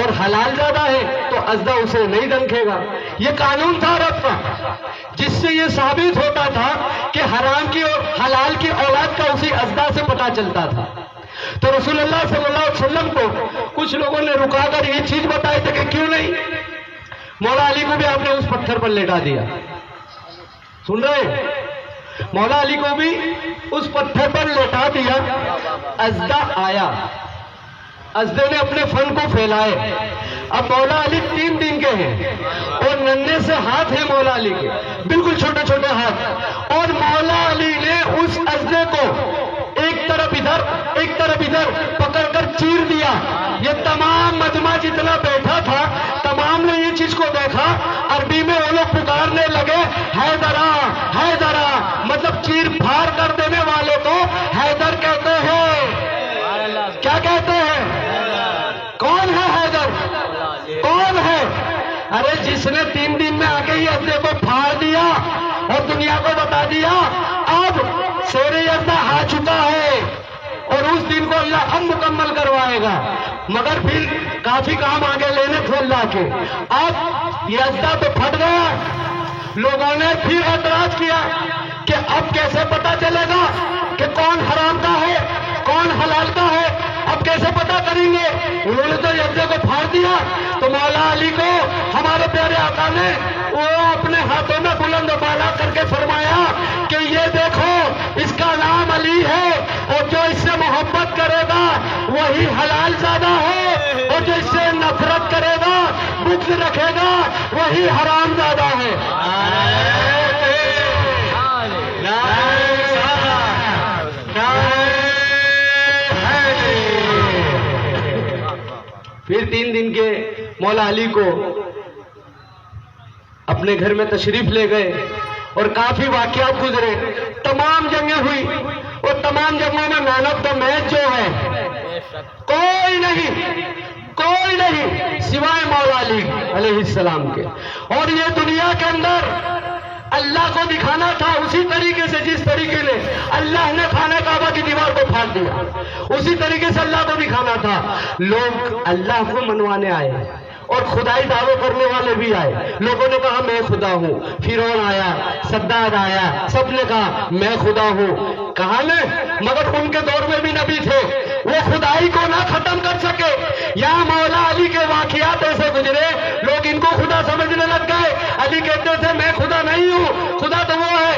اور حلال زیادہ ہے تو ازدہ اسے نہیں ڈنکے گا۔ یہ قانون تھا عرب کا، جس سے یہ ثابت ہوتا تھا کہ حرام کی اور حلال کی اولاد کا اسی ازدہ سے پتہ چلتا تھا۔ تو رسول اللہ صلی اللہ علیہ وسلم کو کچھ لوگوں نے رکا کر یہ چیز بتائی تھی کہ کیوں نہیں، مولا علی کو بھی آپ نے اس پتھر پر لٹا دیا۔ سن رہے ہیں؟ مولا علی کو بھی اس پتھر پر لٹا دیا۔ ازدہ آیا، ازدے نے اپنے فن کو پھیلائے۔ اب مولا علی 3 دن کے ہیں، اور ننھے سے ہاتھ ہیں مولا علی کے، بالکل چھوٹے چھوٹے ہاتھ، اور مولا علی نے اس ازدے کو ایک طرف ادھر پکڑ کر چیر دیا۔ یہ تمام مجمع جتنا بیٹھا تھا تمام نے یہ چیز کو دیکھا، عربی میں وہ لوگ پکارنے لگے حیدرا حیدرا، مطلب چیر پھاڑ کر دینے والے کو حیدر کہتے ہیں۔ کیا کہتے ہیں؟ کون ہے حیدر؟ کون ہے؟ ارے جس نے 3 دن میں آ کے ہی ازدے کو پھاڑ دیا اور دنیا کو بتا دیا اب شیر ازدہ آ چکا ہے، اور اس دن کو اللہ اب مکمل کروائے گا، مگر پھر کافی کام آگے لینے تھے اللہ کے۔ اب یہ ازدہ تو پھٹ گیا، لوگوں نے پھر اعتراض کیا کہ اب کیسے پتا چلے گا کہ کون حرام کا ہے کون حلال کا ہے، اب کیسے پتا کریں گے؟ انہوں نے تو ازدے کو پھاڑ دیا۔ تو مولا علی کو ہمارے پیارے آقا نے وہ اپنے ہاتھوں میں بلند و بالا کر کے فرمایا کہ یہ دیکھو اس کا نام علی ہے، اور جو اس سے محبت کرے گا وہی حلال زادہ ہے، اور جو اس سے نفرت کرے گا بغض رکھے گا وہی حرام زادہ ہے۔ پھر 3 دن کے مولا علی کو اپنے گھر میں تشریف لے گئے، اور کافی واقعات گزرے، تمام جنگیں ہوئی، اور تمام جنگوں میں مین آف دا میچ جو ہے کوئی نہیں سوائے مولا علی علیہ السلام کے۔ اور یہ دنیا کے اندر اللہ کو دکھانا تھا اسی طریقے سے جس طریقے نے اللہ نے خانہ کعبہ کی دیوار کو پھاڑ دیا، اسی طریقے سے اللہ کو دکھانا تھا۔ لوگ اللہ کو منوانے آئے، اور خدائی دعوے کرنے والے بھی آئے۔ لوگوں نے کہا میں خدا ہوں، فرعون آیا، صداد آیا، سب نے کہا میں خدا ہوں۔ کہا میں، مگر ان کے دور میں بھی نبی تھے، وہ خدائی کو نہ ختم کر سکے۔ یہاں مولا علی کے واقعات ایسے گزرے، لوگ ان کو خدا سمجھنے لگ گئے۔ علی کہتے تھے میں خدا نہیں ہوں، خدا تو وہ ہے،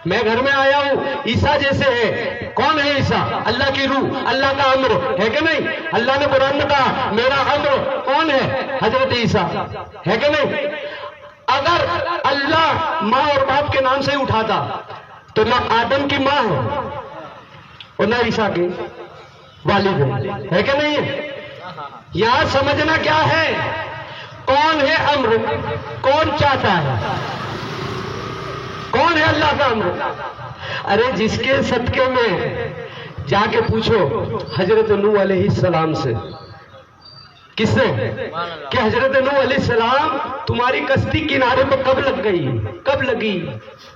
میں گھر میں آیا ہوں عیسیٰ جیسے ہے۔ کون ہے عیسیٰ؟ اللہ کی روح، اللہ کا امر ہے کہ نہیں؟ اللہ نے قرآن میں کہا میرا امر کون ہے؟ حضرت عیسیٰ ہے کہ نہیں؟ اگر اللہ ماں اور باپ کے نام سے ہی اٹھاتا تو نہ آدم کی ماں ہے اور نہ عیسیٰ کے والد ہے کہ نہیں ہے؟ یہاں سمجھنا کیا ہے، کون ہے امر، کون چاہتا ہے، کون ہے اللہ کا امر؟ ارے جس کے صدقے میں جا کے پوچھو حضرت نوح علیہ السلام سے، کس سے کہ حضرت نوح علیہ السلام تمہاری کشتی کنارے پہ کب لگ گئی، کب لگی،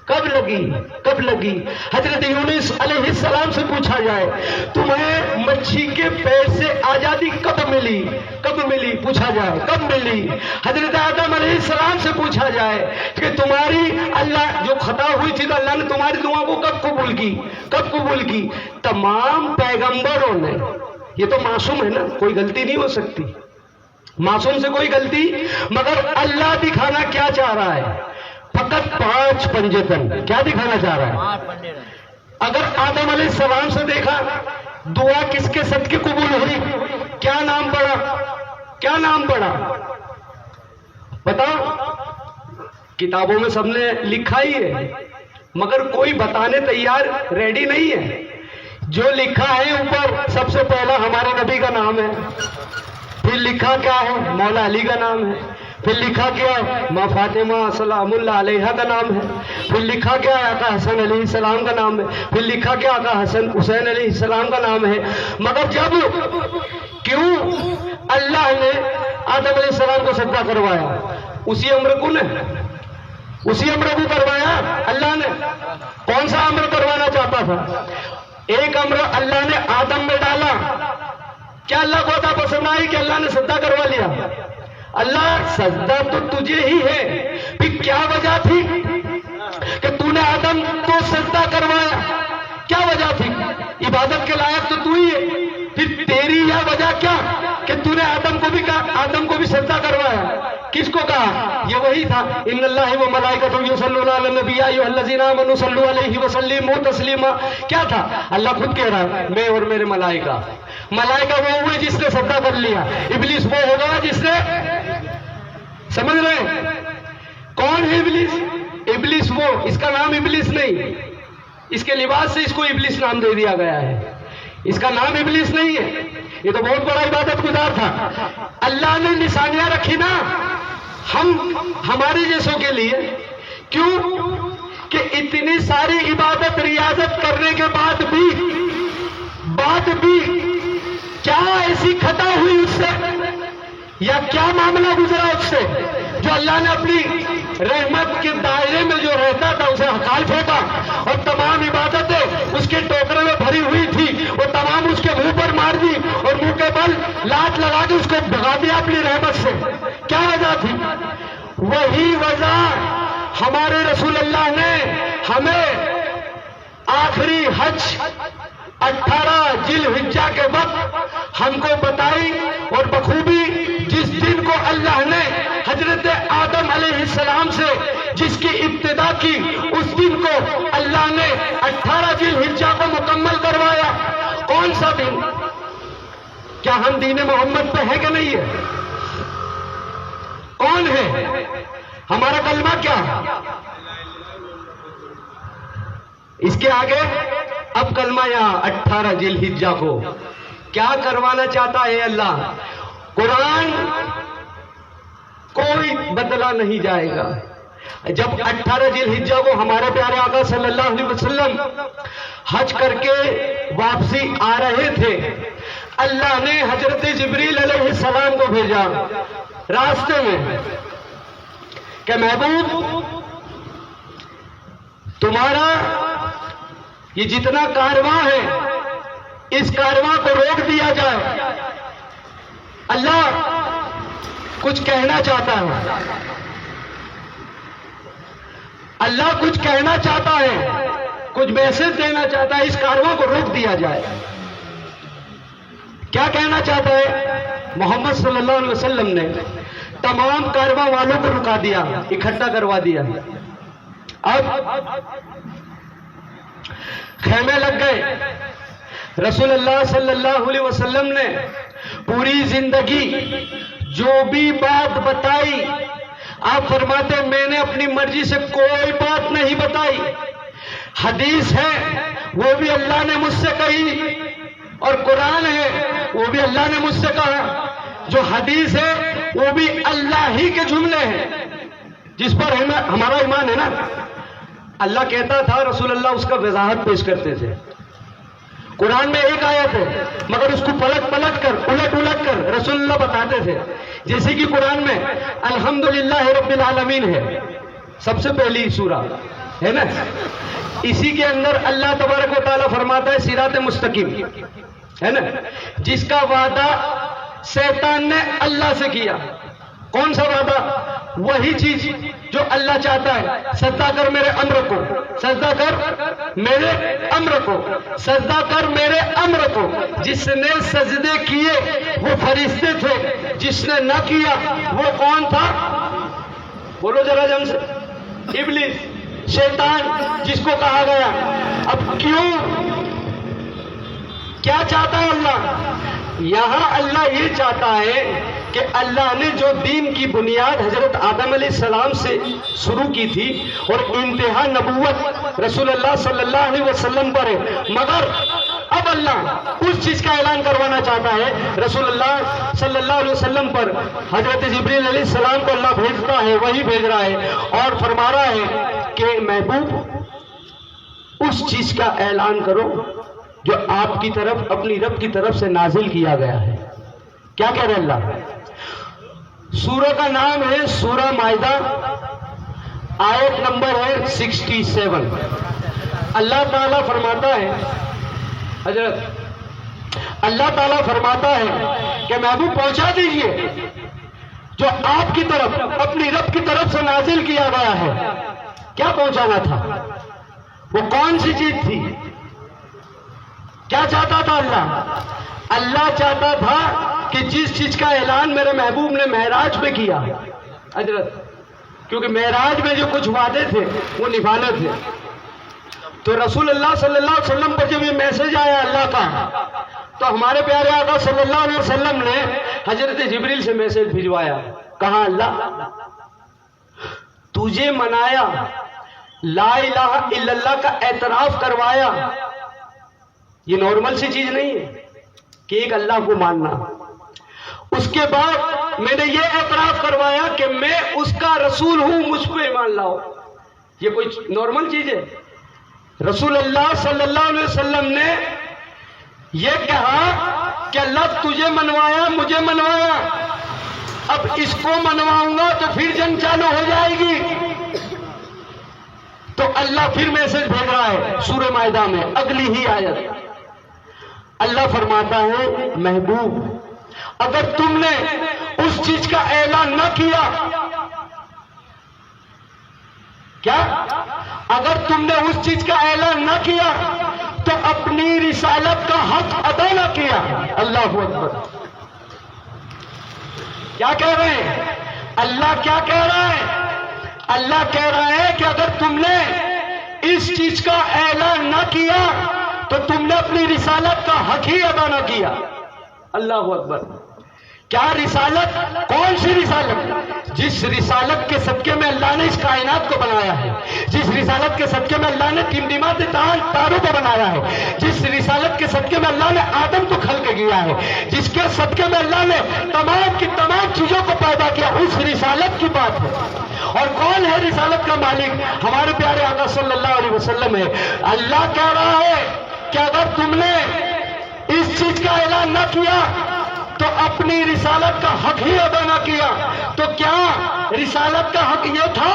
کب لگی، کب لگی؟ حضرت یونس علیہ السلام سے پوچھا جائے تمہیں مچھی کے پیر سے آزادی کب ملی، کب ملی، پوچھا جائے کب ملی؟ حضرت آدم علیہ السلام سے پوچھا جائے کہ تمہاری اللہ جو خطا ہوئی تھی تو اللہ نے تمہاری دعا کو کب قبول کی، کب قبول کی؟ تمام پیغمبروں نے، یہ تو معصوم ہے نا، کوئی غلطی نہیں ہو سکتی، معصوم سے کوئی غلطی، مگر اللہ دکھانا کیا چاہ رہا ہے؟ فقط 5 پنجتن، کیا دکھانا چاہ رہا ہے؟ اگر آدم علیہ السلام سے دیکھا دعا کس کے صدقے قبول ہوئی؟ کیا نام پڑا؟ کیا نام پڑا؟ بتاؤ، کتابوں میں سب نے لکھا ہی ہے مگر کوئی بتانے تیار ریڈی نہیں ہے۔ جو لکھا ہے اوپر سب سے پہلا ہمارے نبی کا نام ہے، پھر لکھا کیا ہے؟ مولا علی کا نام ہے، پھر لکھا کیا؟ ماں فاطمہ سلام اللہ علیہا کا نام ہے، پھر لکھا کیا؟ آقا حسن علیہ السلام کا نام ہے، پھر لکھا کیا؟ آقا حسن حسین علیہ السلام کا نام ہے۔ مگر جب کیوں اللہ نے آدم علیہ السلام کو سجدہ کروایا؟ اسی امر کو نے، اسی امر کو کروایا اللہ نے۔ کون سا امر کروانا چاہتا تھا؟ ایک امر اللہ نے آدم میں ڈالا، کیا اللہ کو عطا پسند آئی کہ اللہ نے سجدہ کروا لیا؟ اللہ سجدہ تو تجھے ہی ہے، پھر کیا وجہ تھی کہ تو نے آدم کو سجدہ کروایا؟ کیا وجہ تھی؟ عبادت کے لائق تو ہی ہے، پھر تیری یہ وجہ کیا کہ تو نے آدم کو بھی کہا، آدم کو بھی سجدہ کروایا؟ کس کو کہا؟ یہ وہی تھا، ان اللہ و ملائکتہ یصلون علی النبی یا ایھا الذین آمنوا صلوا علیہ وسلموا تسلیما۔ کیا تھا؟ اللہ خود کہہ رہا ہے میں اور میرے ملائکہ۔ ملائکہ وہ ہوئے جس نے سجدہ کر لیا، ابلیس وہ ہوگا جس نے، سمجھ رہے ہیں کون ہے ابلیس؟ ابلیس وہ، اس کا نام ابلیس نہیں، اس کے لباس سے اس کو ابلیس نام دے دیا گیا ہے، اس کا نام ابلیس نہیں ہے، یہ تو بہت بڑا عبادت گزار تھا۔ اللہ نے نشانیاں رکھی نا ہمارے جیسوں کے لیے، کیوں کہ اتنی ساری عبادت ریاضت کرنے کے بعد بھی کیا ایسی خطا ہوئی اس سے یا کیا معاملہ گزرا اس سے جو اللہ نے اپنی رحمت کے دائرے میں جو رہتا تھا اسے ہکال پھینکا، اور تمام عبادتیں اس کے ٹوکرے میں بھری ہوئی تھی وہ تمام اس کے منہ پر مار دی اور منہ کے بل لات لگا کے اس کو بھگا دیا اپنی رحمت سے؟ کیا وجہ تھی؟ وہی وجہ ہمارے رسول اللہ نے ہمیں آخری حج 18 ذی الحجہ کے وقت ہم کو بتائی، اور بخوبی جس دن کو اللہ نے حضرت آدم علیہ السلام سے جس کی ابتدا کی اس دن کو اللہ نے 18 ذی الحجہ کو مکمل کروایا۔ کون سا دن؟ کیا ہم دین محمد پہ ہے کہ نہیں ہے؟ کون ہے؟ ہمارا کلمہ کیا؟ اس کے آگے اب کلمہ یہاں 18 ذی الحجہ کو کیا کروانا چاہتا ہے اللہ؟ قرآن کوئی بدلا نہیں جائے گا۔ جب 18 ذی الحجہ کو ہمارے پیارے آقا صلی اللہ علیہ وسلم حج کر کے واپسی آ رہے تھے، اللہ نے حضرت جبریل علیہ السلام کو بھیجا راستے میں کہ محبوب تمہارا یہ جتنا کارواں ہے اس کارواں کو روک دیا جائے، اللہ کچھ کہنا چاہتا ہے، اللہ کچھ کہنا چاہتا ہے، کچھ میسج دینا چاہتا ہے، اس کارواں کو روک دیا جائے۔ کیا کہنا چاہتا ہے؟ محمد صلی اللہ علیہ وسلم نے تمام کارواں والوں کو رکا دیا، اکٹھا کروا دیا۔ اب خیمے لگ گئے، رسول اللہ صلی اللہ علیہ وسلم نے پوری زندگی جو بھی بات بتائی، آپ فرماتے میں نے اپنی مرضی سے کوئی بات نہیں بتائی۔ حدیث ہے وہ بھی اللہ نے مجھ سے کہی، اور قرآن ہے وہ بھی اللہ نے مجھ سے کہا۔ جو حدیث ہے وہ بھی اللہ ہی کے جملے ہیں جس پر ہمارا ایمان ہے نا۔ اللہ کہتا تھا، رسول اللہ اس کا وضاحت پیش کرتے تھے. قرآن میں ایک آیت ہے مگر اس کو پلٹ پلٹ کر الٹ کر رسول اللہ بتاتے تھے. جیسے کہ قرآن میں الحمدللہ رب العالمین ہے، سب سے پہلی سورہ ہے نا، اسی کے اندر اللہ تبارک و تعالیٰ فرماتا ہے صراط مستقیم ہے نا، جس کا وعدہ شیطان نے اللہ سے کیا. کون سا وعدہ؟ وہی چیز جو اللہ چاہتا ہے، سجدہ کر میرے امر کو، سجدہ کر میرے امر کو، سجدہ کر میرے امر کو. جس نے سجدے کیے وہ فرشتے تھے، جس نے نہ کیا وہ کون تھا؟ بولو ذرا جم سے. ابلیس، شیطان جس کو کہا گیا. اب کیوں؟ کیا چاہتا ہے اللہ؟ یہاں اللہ یہ چاہتا ہے کہ اللہ نے جو دین کی بنیاد حضرت آدم علیہ السلام سے شروع کی تھی اور انتہا نبوت رسول اللہ صلی اللہ علیہ وسلم پر ہے، مگر اب اللہ اس چیز کا اعلان کروانا چاہتا ہے. رسول اللہ صلی اللہ علیہ وسلم پر حضرت جبریل علیہ السلام کو اللہ بھیجتا ہے، وہی بھیج رہا ہے اور فرما رہا ہے کہ محبوب اس چیز کا اعلان کرو جو آپ کی طرف اپنی رب کی طرف سے نازل کیا گیا ہے. کیا کہہ رہے اللہ؟ سورہ کا نام ہے سورہ مائدہ، آیت نمبر ہے 67. اللہ تعالیٰ فرماتا ہے، حضرت اللہ تعالیٰ فرماتا ہے کہ محبوب پہنچا دیجئے جو آپ کی طرف اپنی رب کی طرف سے نازل کیا گیا ہے. کیا پہنچانا تھا؟ وہ کون سی چیز تھی؟ کیا چاہتا تھا اللہ؟ اللہ چاہتا تھا کہ جس چیز کا اعلان میرے محبوب نے معراج میں کیا حضرت، کیونکہ معراج میں جو کچھ وعدے تھے وہ نبھانے تھے. تو رسول اللہ صلی اللہ علیہ وسلم پر جب یہ میسج آیا اللہ کا، تو ہمارے پیارے آقا صلی اللہ علیہ وسلم نے حضرت جبریل سے میسج بھجوایا. کہا اللہ تجھے منایا، لا الہ الا اللہ کا اعتراف کروایا. یہ نارمل سی چیز نہیں ہے کہ ایک اللہ کو ماننا. اس کے بعد میں نے یہ اعتراف کروایا کہ میں اس کا رسول ہوں، مجھ پہ ایمان لاؤ. یہ کوئی نارمل چیز ہے؟ رسول اللہ صلی اللہ علیہ وسلم نے یہ کہا کہ اللہ تجھے منوایا، مجھے منوایا، اب اس کو منواؤں گا تو پھر جنگ چالو ہو جائے گی. تو اللہ پھر میسج بھیج رہا ہے سورہ مائدہ میں اگلی ہی آیت. اللہ فرماتا ہے محبوب اگر تم نے اس چیز کا اعلان نہ کیا، کیا؟ اگر تم نے اس چیز کا اعلان نہ کیا تو اپنی رسالت کا حق ادا نہ کیا. اللہ اکبر. کیا کہہ رہے ہیں اللہ؟ کیا کہہ رہا ہے اللہ؟ کہہ رہا ہے کہ اگر تم نے اس چیز کا اعلان نہ کیا تو تم نے اپنی رسالت کا حق ہی ادا نہ کیا. اللہ اکبر. کیا رسالت؟ کون سی رسالت؟ جس رسالت کے صدقے میں اللہ نے اس کائنات کو بنایا ہے، جس رسالت کے صدقے میں اللہ نے ٹمٹمات تاروں کو بنایا ہے، جس رسالت کے صدقے میں اللہ نے آدم کو خلق کیا ہے، جس کے صدقے میں اللہ نے تمام کی تمام چیزوں کو پیدا کیا، اس رسالت کی بات ہے. اور کون ہے رسالت کا مالک؟ ہمارے پیارے آقا صلی اللہ علیہ وسلم ہے. اللہ کہہ رہا ہے کہ اگر تم نے اس چیز کا اعلان نہ کیا تو اپنی رسالت کا حق ہی ادا نہ کیا. تو کیا رسالت کا حق یہ تھا؟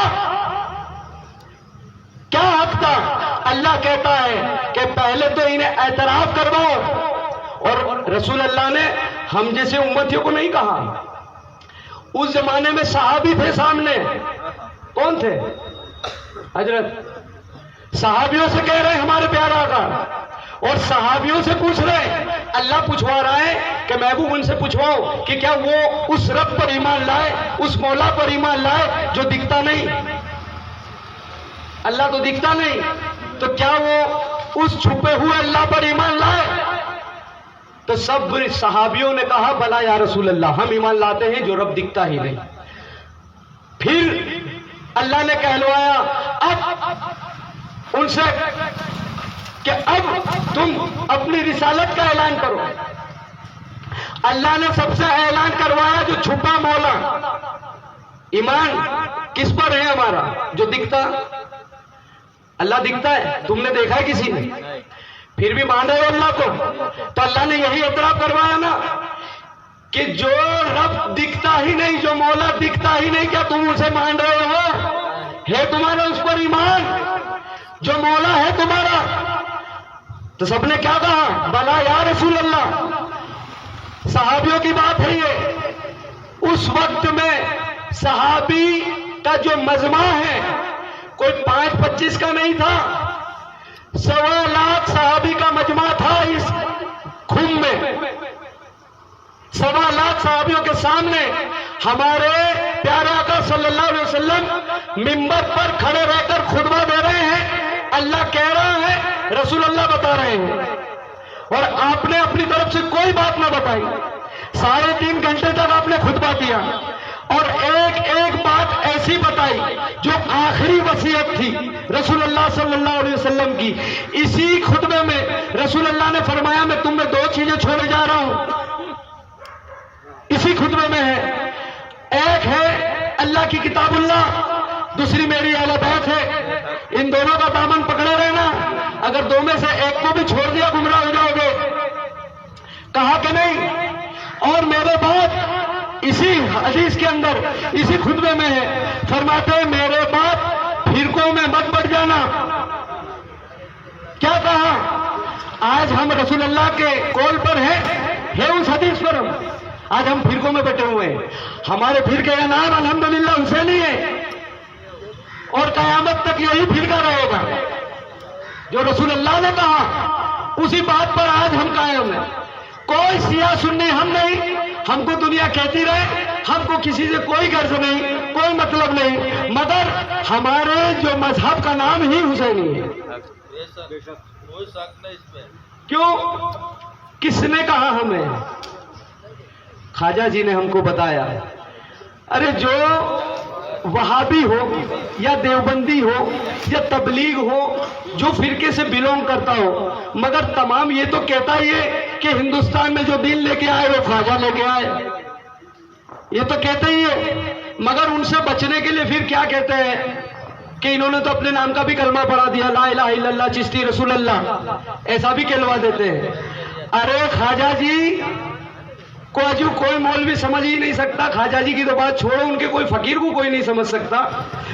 کیا حق تھا؟ اللہ کہتا ہے کہ پہلے تو انہیں اعتراف کرواؤ. اور رسول اللہ نے ہم جیسے امتیوں کو نہیں کہا. اس زمانے میں صحابی تھے سامنے. کون تھے حضرت؟ صحابیوں سے کہہ رہے ہیں ہمارے پیارا آقا، اور صحابیوں سے پوچھ رہے ہیں. اللہ پوچھوا رہا ہے کہ محبوب ان سے پوچھواؤ کہ کیا وہ اس رب پر ایمان لائے، اس مولا پر ایمان لائے جو دکھتا نہیں. اللہ تو دکھتا نہیں، تو کیا وہ اس چھپے ہوئے اللہ پر ایمان لائے؟ تو سب صحابیوں نے کہا بلا یا رسول اللہ، ہم ایمان لاتے ہیں جو رب دکھتا ہی نہیں. پھر اللہ نے کہلوایا اب ان سے کہ اب تم اپنی رسالت کا اعلان کرو. اللہ نے سب سے اعلان کروایا جو چھپا مولا. ایمان کس پر ہے ہمارا؟ جو دکھتا. اللہ دکھتا ہے؟ تم نے دیکھا ہے کسی نے؟ پھر بھی مان رہے ہو اللہ کو؟ تو اللہ نے یہی اعتراف کروایا نا کہ جو رب دکھتا ہی نہیں، جو مولا دکھتا ہی نہیں، کیا تم اسے مان رہے ہو؟ ہے تمہارا اس پر ایمان جو مولا ہے تمہارا؟ تو سب نے کیا کہا؟ بلا یا رسول اللہ۔ صحابیوں کی بات ہے یہ۔ اس وقت میں صحابی کا جو مجمع ہے کوئی 5-25 کا نہیں تھا، 1.25 لاکھ صحابی کا مجمع تھا اس خم میں۔ 1.25 لاکھ صحابیوں کے سامنے ہمارے پیارے آقا صلی اللہ علیہ وسلم منبر پر کھڑے رہ کر خطبہ دے رہے ہیں، اللہ کہہ رہا ہے، رسول اللہ بتا رہے ہیں، اور آپ نے اپنی طرف سے کوئی بات نہ بتائی۔ 3.5 گھنٹے تک آپ نے خطبہ دیا اور ایک ایک بات ایسی بتائی جو آخری وصیت تھی رسول اللہ صلی اللہ علیہ وسلم کی۔ اسی خطبے میں رسول اللہ نے فرمایا میں تم میں 2 چیزیں چھوڑے جا رہا ہوں، اسی خطبے میں ہے۔ ایک ہے اللہ کی کتاب اللہ، دوسری میری اہل بیت ہے۔ ان دونوں کا دامن پکڑے رہنا، اگر 2 میں سے ایک کو بھی چھوڑ دیا گمراہ ہو جاؤ گے۔ کہا کہ نہیں، اور میرے بعد اسی حدیث کے اندر اسی خطبے میں ہے، فرماتے ہیں میرے بعد فرقوں میں مت بٹ جانا۔ کیا کہا؟ آج ہم رسول اللہ کے قول پر ہے اس حدیث پر آج ہم فرقوں میں بیٹھے ہوئے ہیں۔ ہمارے فرقے کا نام الحمدللہ حسینی ہے، اور قیامت تک یہی فرقہ رہے گا۔ جو رسول اللہ نے کہا اسی بات پر آج ہم قائم ہیں۔ کوئی سیاہ سنی ہم نہیں، ہم کو دنیا کہتی رہے، ہم کو کسی سے کوئی غرض نہیں، کوئی مطلب نہیں، مگر ہمارے جو مذہب کا نام ہی حسینی ہے۔ کیوں؟ کس نے کہا ہمیں؟ خواجہ جی نے ہم کو بتایا۔ ارے جو وہابی ہو یا دیوبندی ہو یا تبلیغ ہو، جو فرقے سے بلونگ کرتا ہو، مگر تمام یہ تو کہتا ہی ہے کہ ہندوستان میں جو دین لے کے آئے وہ خواجہ لے کے آئے، یہ تو کہتے ہی ہے، مگر ان سے بچنے کے لیے پھر کیا کہتے ہیں کہ انہوں نے تو اپنے نام کا بھی کلمہ پڑھا دیا، لا الہ الا اللہ چشتی رسول اللہ، ایسا بھی کہلوا دیتے ہیں۔ ارے خواجہ جی کو جو کوئی مولوی سمجھ ہی نہیں سکتا، خواجہ جی کی تو بات چھوڑو، ان کے کوئی فقیر کو کوئی نہیں سمجھ سکتا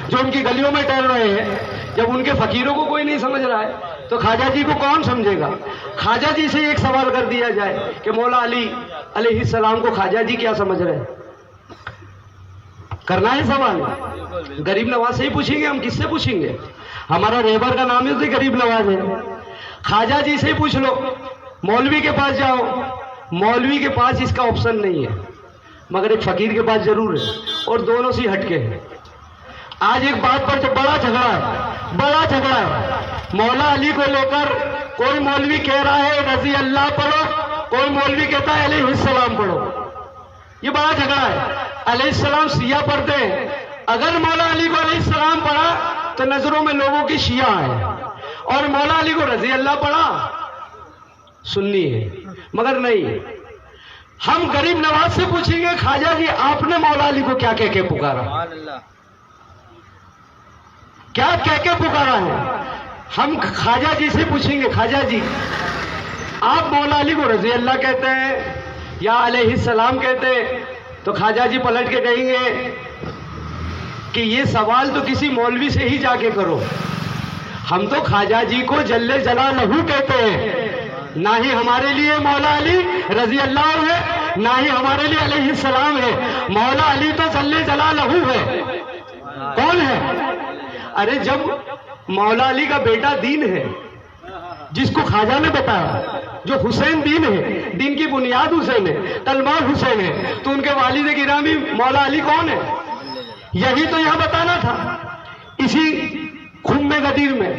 جو ان کی گلیوں میں ٹہل رہے ہیں۔ جب ان کے فقیروں کو کوئی نہیں سمجھ رہا ہے تو خواجہ جی کو کون سمجھے گا؟ خواجہ جی سے ایک سوال کر دیا جائے کہ مولا علی علیہ السلام کو خواجہ جی کیا سمجھ رہے ہیں؟ کرنا ہے سوال؟ غریب نواز سے ہی پوچھیں گے ہم، کس سے پوچھیں گے؟ ہمارا ریبر کا نام ہی غریب نواز ہے۔ خواجہ جی سے ہی پوچھ لو، مولوی کے پاس جاؤ، مولوی کے پاس اس کا آپشن نہیں ہے، مگر ایک فقیر کے پاس ضرور ہے، اور دونوں سے ہٹ کے ہیں۔ آج ایک بات پر جو بڑا جھگڑا ہے، مولا علی کو لے کر کوئی مولوی کہہ رہا ہے رضی اللہ پڑھو، کوئی مولوی کہتا ہے علیہ السلام پڑھو، یہ بڑا جھگڑا ہے۔ علیہ السلام سیاہ پڑھتے ہیں، اگر مولا علی کو علیہ السلام پڑھا تو نظروں میں لوگوں کی شیعہ ہے، اور مولا علی کو رضی اللہ پڑھا سنی ہے، مگر نہیں۔ ہم غریب نواز سے پوچھیں گے خواجہ جی آپ نے مولا علی کو کیا کہہ کے پکارا، کیا کہہ کے پکارا ہے؟ ہم خواجہ جی سے پوچھیں گے خواجہ جی آپ مولا علی کو رضی اللہ کہتے ہیں یا علیہ السلام کہتے ہیں؟ تو خواجہ جی پلٹ کے کہیں گے کہ یہ سوال تو کسی مولوی سے ہی جا کے کرو، ہم تو خواجہ جی کو جل جلالہ کہتے ہیں، نہ ہی ہمارے لیے مولا علی رضی اللہ ہے، نہ ہی ہمارے لیے علیہ السلام ہے۔ مولا علی تو جل جلالہ ہے، کون ہے؟ ارے جب مولا علی کا بیٹا دین ہے جس کو خواجہ نے بتایا، جو حسین دین ہے، دین کی بنیاد حسین ہے، تلوار حسین ہے، تو ان کے والد گرامی مولا علی کون ہے؟ یہی تو یہاں بتانا تھا۔ اسی خم غدیر میں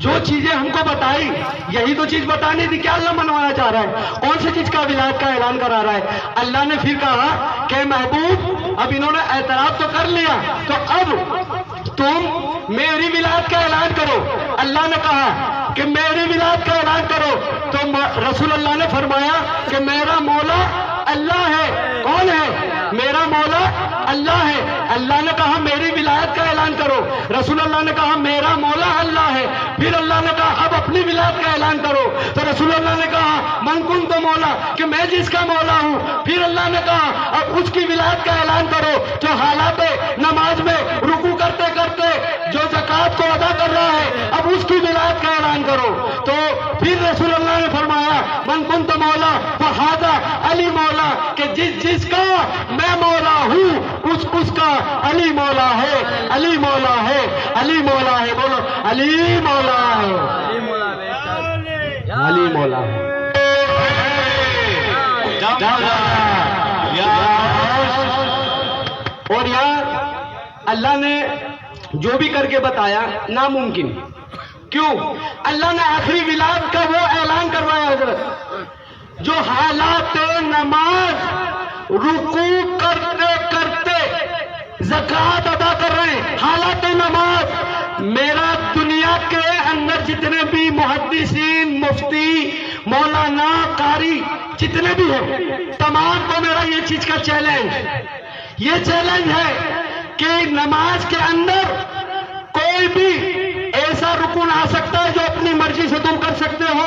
جو چیزیں ہم کو بتائی یہی تو چیز بتانی تھی۔ کیا اللہ منوانا چاہ رہا ہے؟ کون سی چیز کا ولایت کا اعلان کرا رہا ہے؟ اللہ نے پھر کہا کہ محبوب اب انہوں نے اعتراف تو کر لیا، تو اب تم میری ولایت کا اعلان کرو۔ اللہ نے کہا کہ میری ولایت کا اعلان کرو، تو رسول اللہ نے فرمایا کہ میرا مولا اللہ ہے۔ کون ہے؟ میرا مولا اللہ ہے۔ اللہ نے کہا میری ولایت کا اعلان کرو، رسول اللہ نے کہا میرا مولا اللہ ہے۔ اپنی ولایت کا اعلان کرو. تو رسول اللہ نے کہا من کنت مولا, کہ میں جس کا مولا ہوں. پھر اللہ نے کہا اب اس کی ولایت کا اعلان کرو جو حالات نماز میں رکوع کرتے کرتے جو زکوٰۃ کو ادا کر رہا ہے, اب اس کی ولایت کا اعلان کرو. تو پھر رسول اللہ نے فرمایا من کنت مولا فہذا علی مولا, کہ جس کا میں مولا ہوں اس کا علی مولا ہے, علی مولا ہے, علی مولا ہے. بولو علی مولا ہے, علی مولا ہے. اور یہاں اللہ نے جو بھی کر کے بتایا ناممکن. کیوں؟ اللہ نے آخری ولایت کا وہ اعلان کروایا حضرت جو حالات نماز رکوع کرتے کرتے زکوٰۃ ادا کر رہے ہیں. حالات نماز میرا دنیا کے اندر جتنے بھی محدثین, مفتی, مولانا, قاری جتنے بھی ہیں, تمام کو میرا یہ چیز کا چیلنج ہے کہ نماز کے اندر کوئی بھی ایسا رکن آ سکتا ہے جو اپنی مرضی سے تم کر سکتے ہو.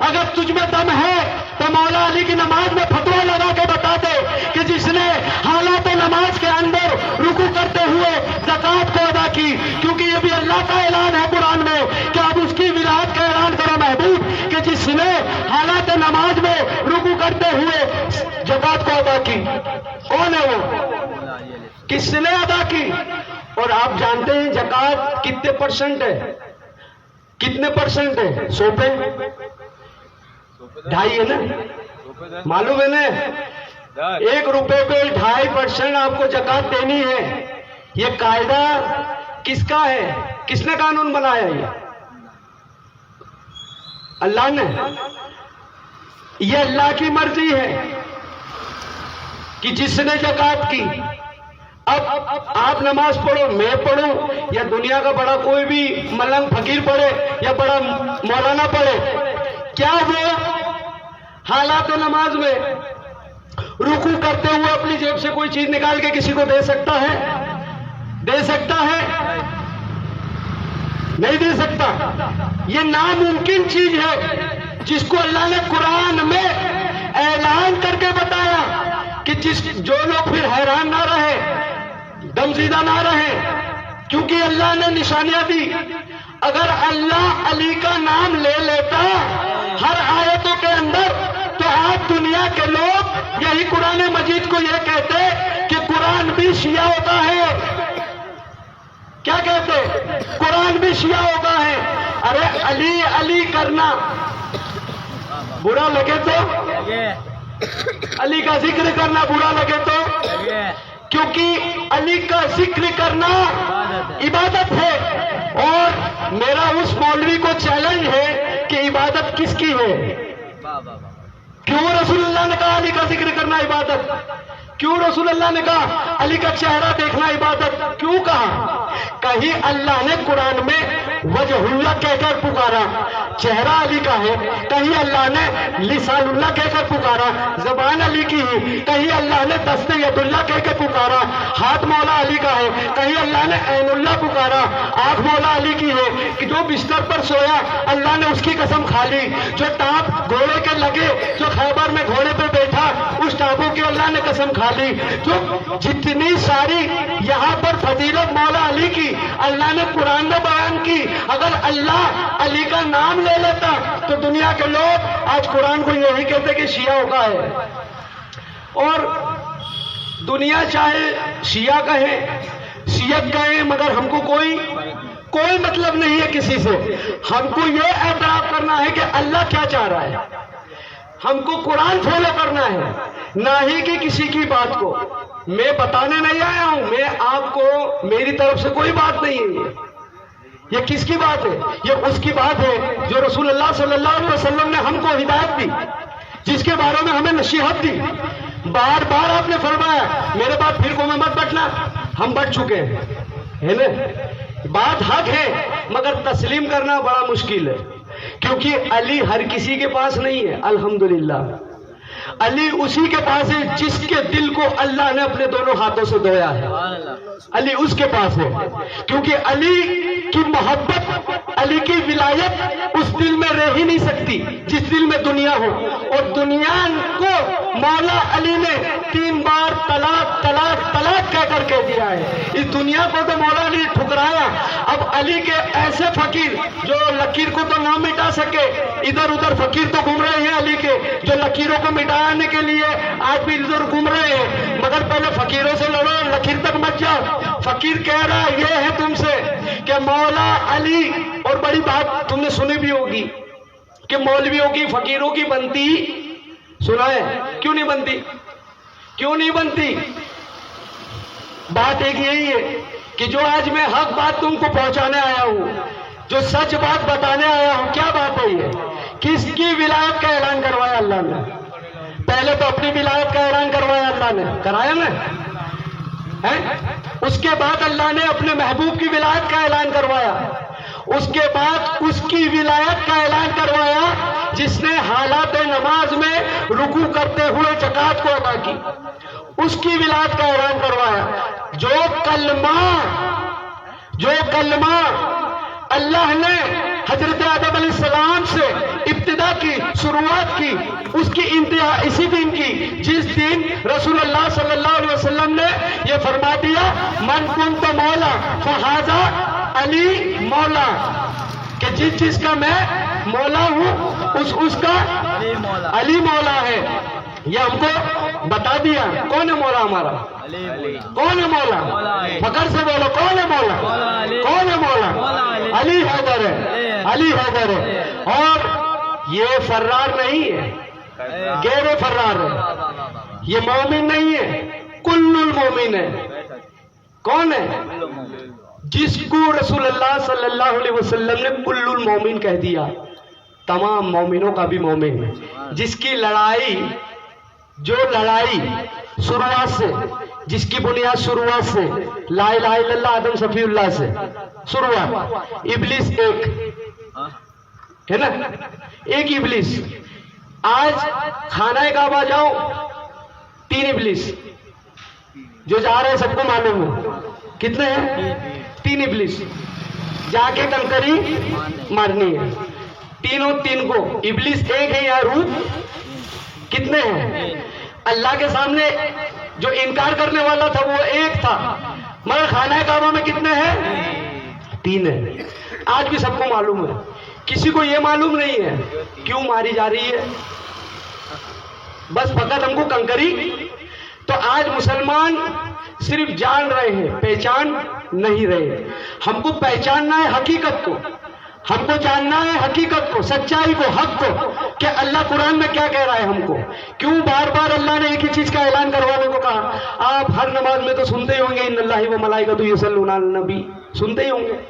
اگر تجھ میں دم ہے تو مولا علی کی نماز میں فتویٰ لگا کے بتا دے کہ جس نے حالات نماز کے اندر رکوع کرتے ہوئے زکوٰۃ کو ادا کی, کیونکہ یہ بھی اللہ کا اعلان ہے قرآن میں کہ اب اس کی ولایت کا اعلان کرو محبوب, کہ جس نے حالات نماز میں رکوع کرتے ہوئے زکوٰۃ کو ادا کی. کون ہے وہ؟ کس نے ادا کی؟ اور آپ جانتے ہیں زکوٰۃ کتنے پرسنٹ ہے؟ کتنے پرسنٹ ہے؟ 100 پہ 2.5 ہے نا, معلوم ہے نا. 1 روپے پہ 2.5% آپ کو زکوٰۃ دینی ہے. یہ قاعدہ کس کا ہے؟ کس نے قانون بنایا؟ یہ اللہ نے. یہ اللہ کی مرضی ہے کہ جس نے زکوٰۃ کی. اب آپ نماز پڑھو, میں پڑھوں, یا دنیا کا بڑا کوئی بھی ملنگ فقیر پڑھے یا بڑا مولانا پڑھے, کیا وہ حالات نماز میں رکوع کرتے ہوئے اپنی جیب سے کوئی چیز نکال کے کسی کو دے سکتا ہے؟ دے سکتا ہے؟ نہیں دے سکتا. یہ ناممکن چیز ہے جس کو اللہ نے قرآن میں اعلان کر کے بتایا کہ جو لوگ پھر حیران نہ رہے, دمزدہ نہ رہے, کیونکہ اللہ نے نشانیاں دی. اگر اللہ علی کا نام لے لیتا ہر آیتوں کے اندر تو آج دنیا کے لوگ یہی قرآن مجید کو یہ کہتے کہ قرآن بھی شیعہ ہوتا ہے. کیا کہتے؟ قرآن بھی شیعہ ہوتا ہے. ارے علی علی کرنا برا لگے تو, علی کا ذکر کرنا برا لگے تو, کیونکہ علی کا ذکر کرنا عبادت ہے. اور میرا اس مولوی کو چیلنج ہے کہ عبادت کس کی ہے؟ کیوں رسول اللہ نے کہا علی کا ذکر کرنا عبادت؟ کیوں رسول اللہ نے کہا علی کا چہرہ دیکھنا عبادت؟ کیوں کہا؟ کہیں اللہ نے قرآن میں وجہ اللہ کہہ کر پکارا, چہرہ علی کا ہے. کہیں اللہ نے لسان اللہ کہہ کر پکارا, زبان علی کی ہے. کہیں اللہ نے دست ید اللہ کہہ کے پکارا, ہاتھ مولا علی کا ہے. کہیں اللہ نے عین اللہ پکارا, آنکھ مولا علی کی ہے. کہ جو بستر پر سویا اللہ نے اس کی قسم کھا لی. جو ٹانپ گھوڑے کے لگے, جو خیبر میں گھوڑے پہ بیٹھا, اس ٹانپوں کی اللہ نے قسم کھا لی. جو جتنی ساری یہاں پر فضیلت مولا علی کی اللہ نے قرآن میں بیان کی, اگر اللہ علی کا نام لے لیتا تو دنیا کے لوگ آج قرآن کو یہی کہتے کہ شیعہ کا ہے. اور دنیا چاہے شیعہ کہے, شیعت کہے, مگر ہم کو کوئی مطلب نہیں ہے کسی سے. ہم کو یہ اعتراف کرنا ہے کہ اللہ کیا چاہ رہا ہے. ہم کو قرآن فالو کرنا ہے, نہ ہی کہ کسی کی بات کو. میں بتانے نہیں آیا ہوں, میں آپ کو, میری طرف سے کوئی بات نہیں ہے. یہ کس کی بات ہے؟ یہ اس کی بات ہے جو رسول اللہ صلی اللہ علیہ وسلم نے ہم کو ہدایت دی, جس کے بارے میں ہمیں نصیحت دی. بار بار آپ نے فرمایا میرے بعد فرقوں میں مت بٹنا. ہم بٹ چکے ہیں نا. بات حق ہے مگر تسلیم کرنا بڑا مشکل ہے, کیونکہ علی ہر کسی کے پاس نہیں ہے. الحمدللہ علی اسی کے پاس ہے جس کے دل کو اللہ نے اپنے دونوں ہاتھوں سے دھویا ہے. علی اس کے پاس ہے کیونکہ علی کی محبت، علی کی ولایت اس دل میں رہ ہی نہیں سکتی جس دل میں دنیا ہو. اور دنیا کو مولا علی نے 3 بار طلاق طلاق طلاق کہہ کر کہہ دیا ہے. اس دنیا کو تو مولا علی ٹھکرایا. اب علی کے ایسے فقیر جو لکیر کو تو نہ مٹا سکے، ادھر ادھر فقیر تو گھوم رہے ہیں علی کے، جو لکیروں کو مٹانے کے لیے آج بھی ادھر گھوم رہے ہیں. مگر پہلے فقیروں سے لڑو، لکیر تک مت جاؤ. فقیر کہہ رہا یہ ہے تم سے کہ مولا علی، اور بڑی بات تم نے سنی بھی ہوگی کہ مولویوں کی فقیروں کی بنتی، سنا ہے کیوں نہیں بنتی؟ کیوں نہیں بنتی؟ بات ایک یہی ہے کہ جو آج میں حق بات تم کو پہنچانے آیا ہوں، جو سچ بات بتانے آیا ہوں، کیا بات ہے یہ؟ کس کی ولایت کا اعلان کروایا اللہ نے؟ پہلے تو اپنی ولایت کا اعلان کروایا اللہ نے، کرایا نا؟ اس کے بعد اللہ نے اپنے محبوب کی ولایت کا اعلان کروایا. اس کے بعد اس کی ولایت کا اعلان کروایا جس نے حالات نماز میں رکوع کرتے ہوئے زکات کو ادا کی. اس کی ولایت کا اعلان کروایا. جو کلمہ اللہ نے حضرت آدم علیہ السلام سے ابتدا کی، شروعات کی، اس کی انتہا اسی دن کی جس دن رسول اللہ صلی اللہ علیہ وسلم نے یہ فرما دیا من کنت مولا فہذا علی مولا، کہ جس چیز کا میں مولا ہوں اس کا علی مولا ہے. یہ ہم کو بتا دیا. کون ہے مولا ہمارا؟ کون ہے مولا؟ فخر سے بولو کون ہے مولا؟ کون ہے مولا؟ علی حیدر ہے. علی حیدر ہے. اور یہ فرار نہیں ہے، غیر فرار ہے. یہ مومن نہیں ہے، کل المومن ہے. کون ہے؟ جس کو رسول اللہ صلی اللہ علیہ وسلم نے کل المومن کہہ دیا، تمام مومنوں کا بھی مومن ہے. جس کی لڑائی، جو لڑائی شروعات سے، جس کی بنیاد شروعات سے لا الہ الا اللہ آدم صفی اللہ سے شروعات، ابلیس ایک ہے نا، ایک ابلیس. آج خانہ کعبہ جاؤ 3 ابلیس جو جا رہے ہیں، سب کو معلوم ہے کتنے ہیں؟ 3 ابلیس. جا کے کنکری مارنی ہے. تین کو ابلیس ایک ہے یا روح کتنے ہیں؟ اللہ کے سامنے جو انکار کرنے والا تھا وہ ایک تھا، مگر خانہ کعبہ میں کتنے ہیں؟ 3 ہیں. آج بھی سب کو معلوم ہے. کسی کو یہ معلوم نہیں ہے کیوں ماری جا رہی ہے، بس فقط ہم کو کنکری. تو آج مسلمان صرف جان رہے ہیں، پہچان نہیں رہے. ہم کو پہچاننا ہے حقیقت کو، ہم کو جاننا ہے حقیقت کو، سچائی کو، حق کو، کہ اللہ قرآن میں کیا کہہ رہا ہے ہم کو. کیوں بار بار اللہ نے ایک ہی چیز کا اعلان کروانے کو کہا؟ آپ ہر نماز میں تو سنتے ہی ہوں گے ان اللہ و ملائکۃ یصلون علی النبی، سنتے ہی ہوں گے.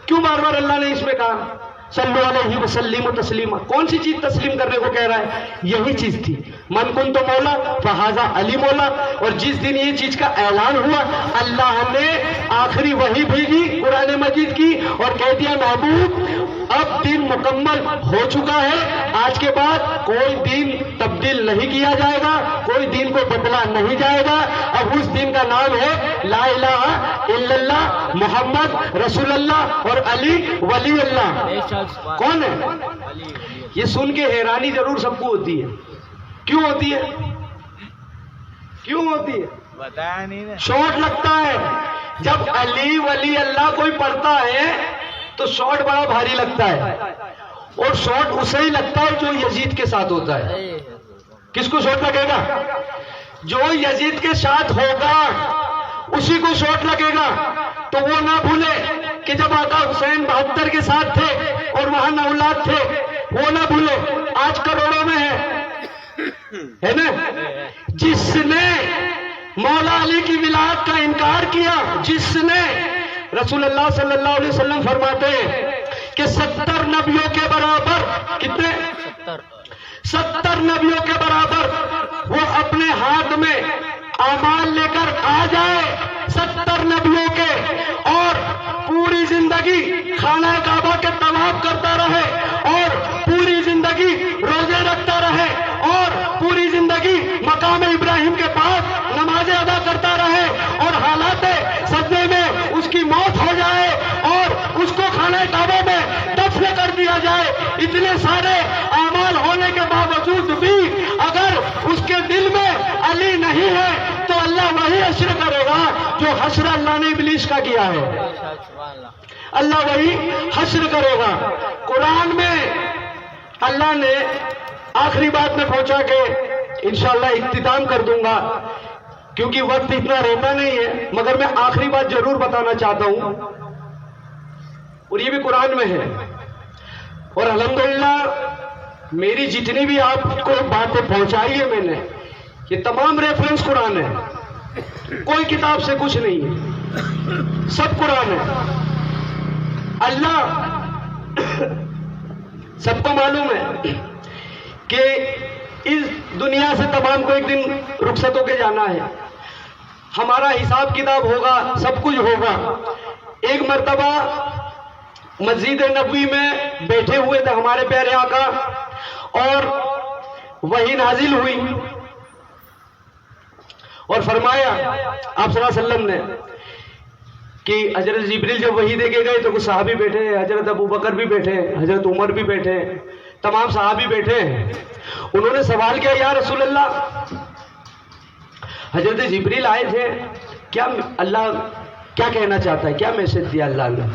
کیوں بار بار اللہ نے اس میں کہا صلو علیہ وسلم تسلیما؟ کون سی چیز تسلیم کرنے کو کہہ رہا ہے؟ یہی چیز تھی من کنت مولا فہذا علی مولا. اور جس دن یہ چیز کا اعلان ہوا، اللہ نے آخری وحی بھیجی قرآن مجید کی اور کہہ دیا محبوب اب دین مکمل ہو چکا ہے، آج کے بعد کوئی دین تبدیل نہیں کیا جائے گا، کوئی دین کو بدلا نہیں جائے گا. اب اس دین کا نام ہے لا الہ الا اللہ محمد رسول اللہ اور علی ولی اللہ. کون ہے؟ یہ سن کے حیرانی ضرور سب کو ہوتی ہے. کیوں ہوتی ہے؟ کیوں ہوتی ہے؟ بتایا نہیں. شارٹ لگتا ہے جب علی ولی اللہ کوئی پڑھتا ہے تو شارٹ بڑا بھاری لگتا ہے. اور شارٹ اسے ہی لگتا ہے جو یزید کے ساتھ ہوتا ہے. کس کو شارٹ لگے گا؟ جو یزید کے ساتھ ہوگا اسی کو شارٹ لگے گا. تو وہ نہ بھولے کہ جب آقا حسین 72 کے ساتھ تھے اور وہاں 9 لاکھ تھے، وہ نہ بھولے. آج کروڑوں میں ہے نا. جس نے مولا علی کی ولایت کا انکار کیا، جس نے، رسول اللہ صلی اللہ علیہ وسلم فرماتے ہیں کہ 70 نبیوں کے برابر، کتنے؟ 70 نبیوں کے برابر وہ اپنے ہاتھ میں اعمال لے کر آ جائے 70 نبیوں کے، اور پوری زندگی خانہ کعبہ کے طواف کرتا رہے، اور پوری زندگی روزے رکھتا رہے، اور پوری زندگی سارے اعمال ہونے کے باوجود بھی اگر اس کے دل میں علی نہیں ہے تو اللہ وہی حشر کرے گا جو حشر اللہ نے ابلیس کا کیا ہے. اللہ وہی حشر کرے گا. قرآن میں اللہ نے آخری بات میں پہنچا کے انشاءاللہ اختتام کر دوں گا کیونکہ وقت اتنا رہتا نہیں ہے، مگر میں آخری بات ضرور بتانا چاہتا ہوں اور یہ بھی قرآن میں ہے. اور الحمدللہ میری جتنی بھی آپ کو باتیں پہنچائی ہے میں نے، یہ تمام ریفرنس قرآن ہے، کوئی کتاب سے کچھ نہیں ہے، سب قرآن ہے. اللہ سب کو معلوم ہے کہ اس دنیا سے تمام کو ایک دن رخصت ہو کے جانا ہے. ہمارا حساب کتاب ہوگا، سب کچھ ہوگا. ایک مرتبہ مسجد نبوی میں بیٹھے ہوئے تھے ہمارے پیارے آقا اور وحی نازل ہوئی اور فرمایا آپ صلی اللہ علیہ وسلم نے کہ حضرت جبریل جب وحی دے کے گئے تو کچھ صحابی بیٹھے ہیں، حضرت ابو بکر بھی بیٹھے ہیں، حضرت عمر بھی بیٹھے ہیں، تمام صحابی بیٹھے ہیں. انہوں نے سوال کیا یا رسول اللہ حضرت جبریل آئے تھے، کیا اللہ کیا کہنا چاہتا ہے، کیا میسج دیا اللہ نے؟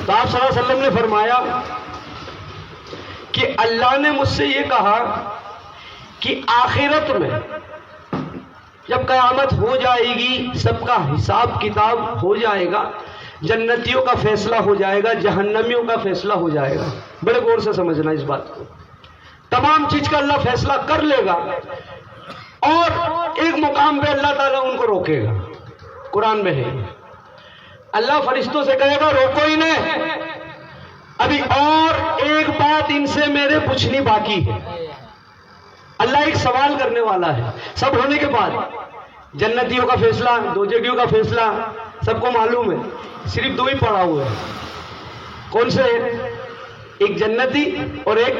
تو آپ صلی اللہ علیہ وسلم نے فرمایا کہ اللہ نے مجھ سے یہ کہا کہ آخرت میں جب قیامت ہو جائے گی، سب کا حساب کتاب ہو جائے گا، جنتیوں کا فیصلہ ہو جائے گا، جہنمیوں کا فیصلہ ہو جائے گا. بڑے غور سے سمجھنا اس بات کو. تمام چیز کا اللہ فیصلہ کر لے گا اور ایک مقام پہ اللہ تعالیٰ ان کو روکے گا. قرآن میں ہے، اللہ فرشتوں سے کہے گا روکو انہیں، ابھی اور ایک بات ان سے میرے پوچھنی باقی ہے. اللہ ایک سوال کرنے والا ہے. سب ہونے کے بعد جنتیوں کا فیصلہ، دوزخیوں کا فیصلہ سب کو معلوم ہے. صرف دو ہی پڑا ہوا ہے. کون سے؟ ایک جنتی اور ایک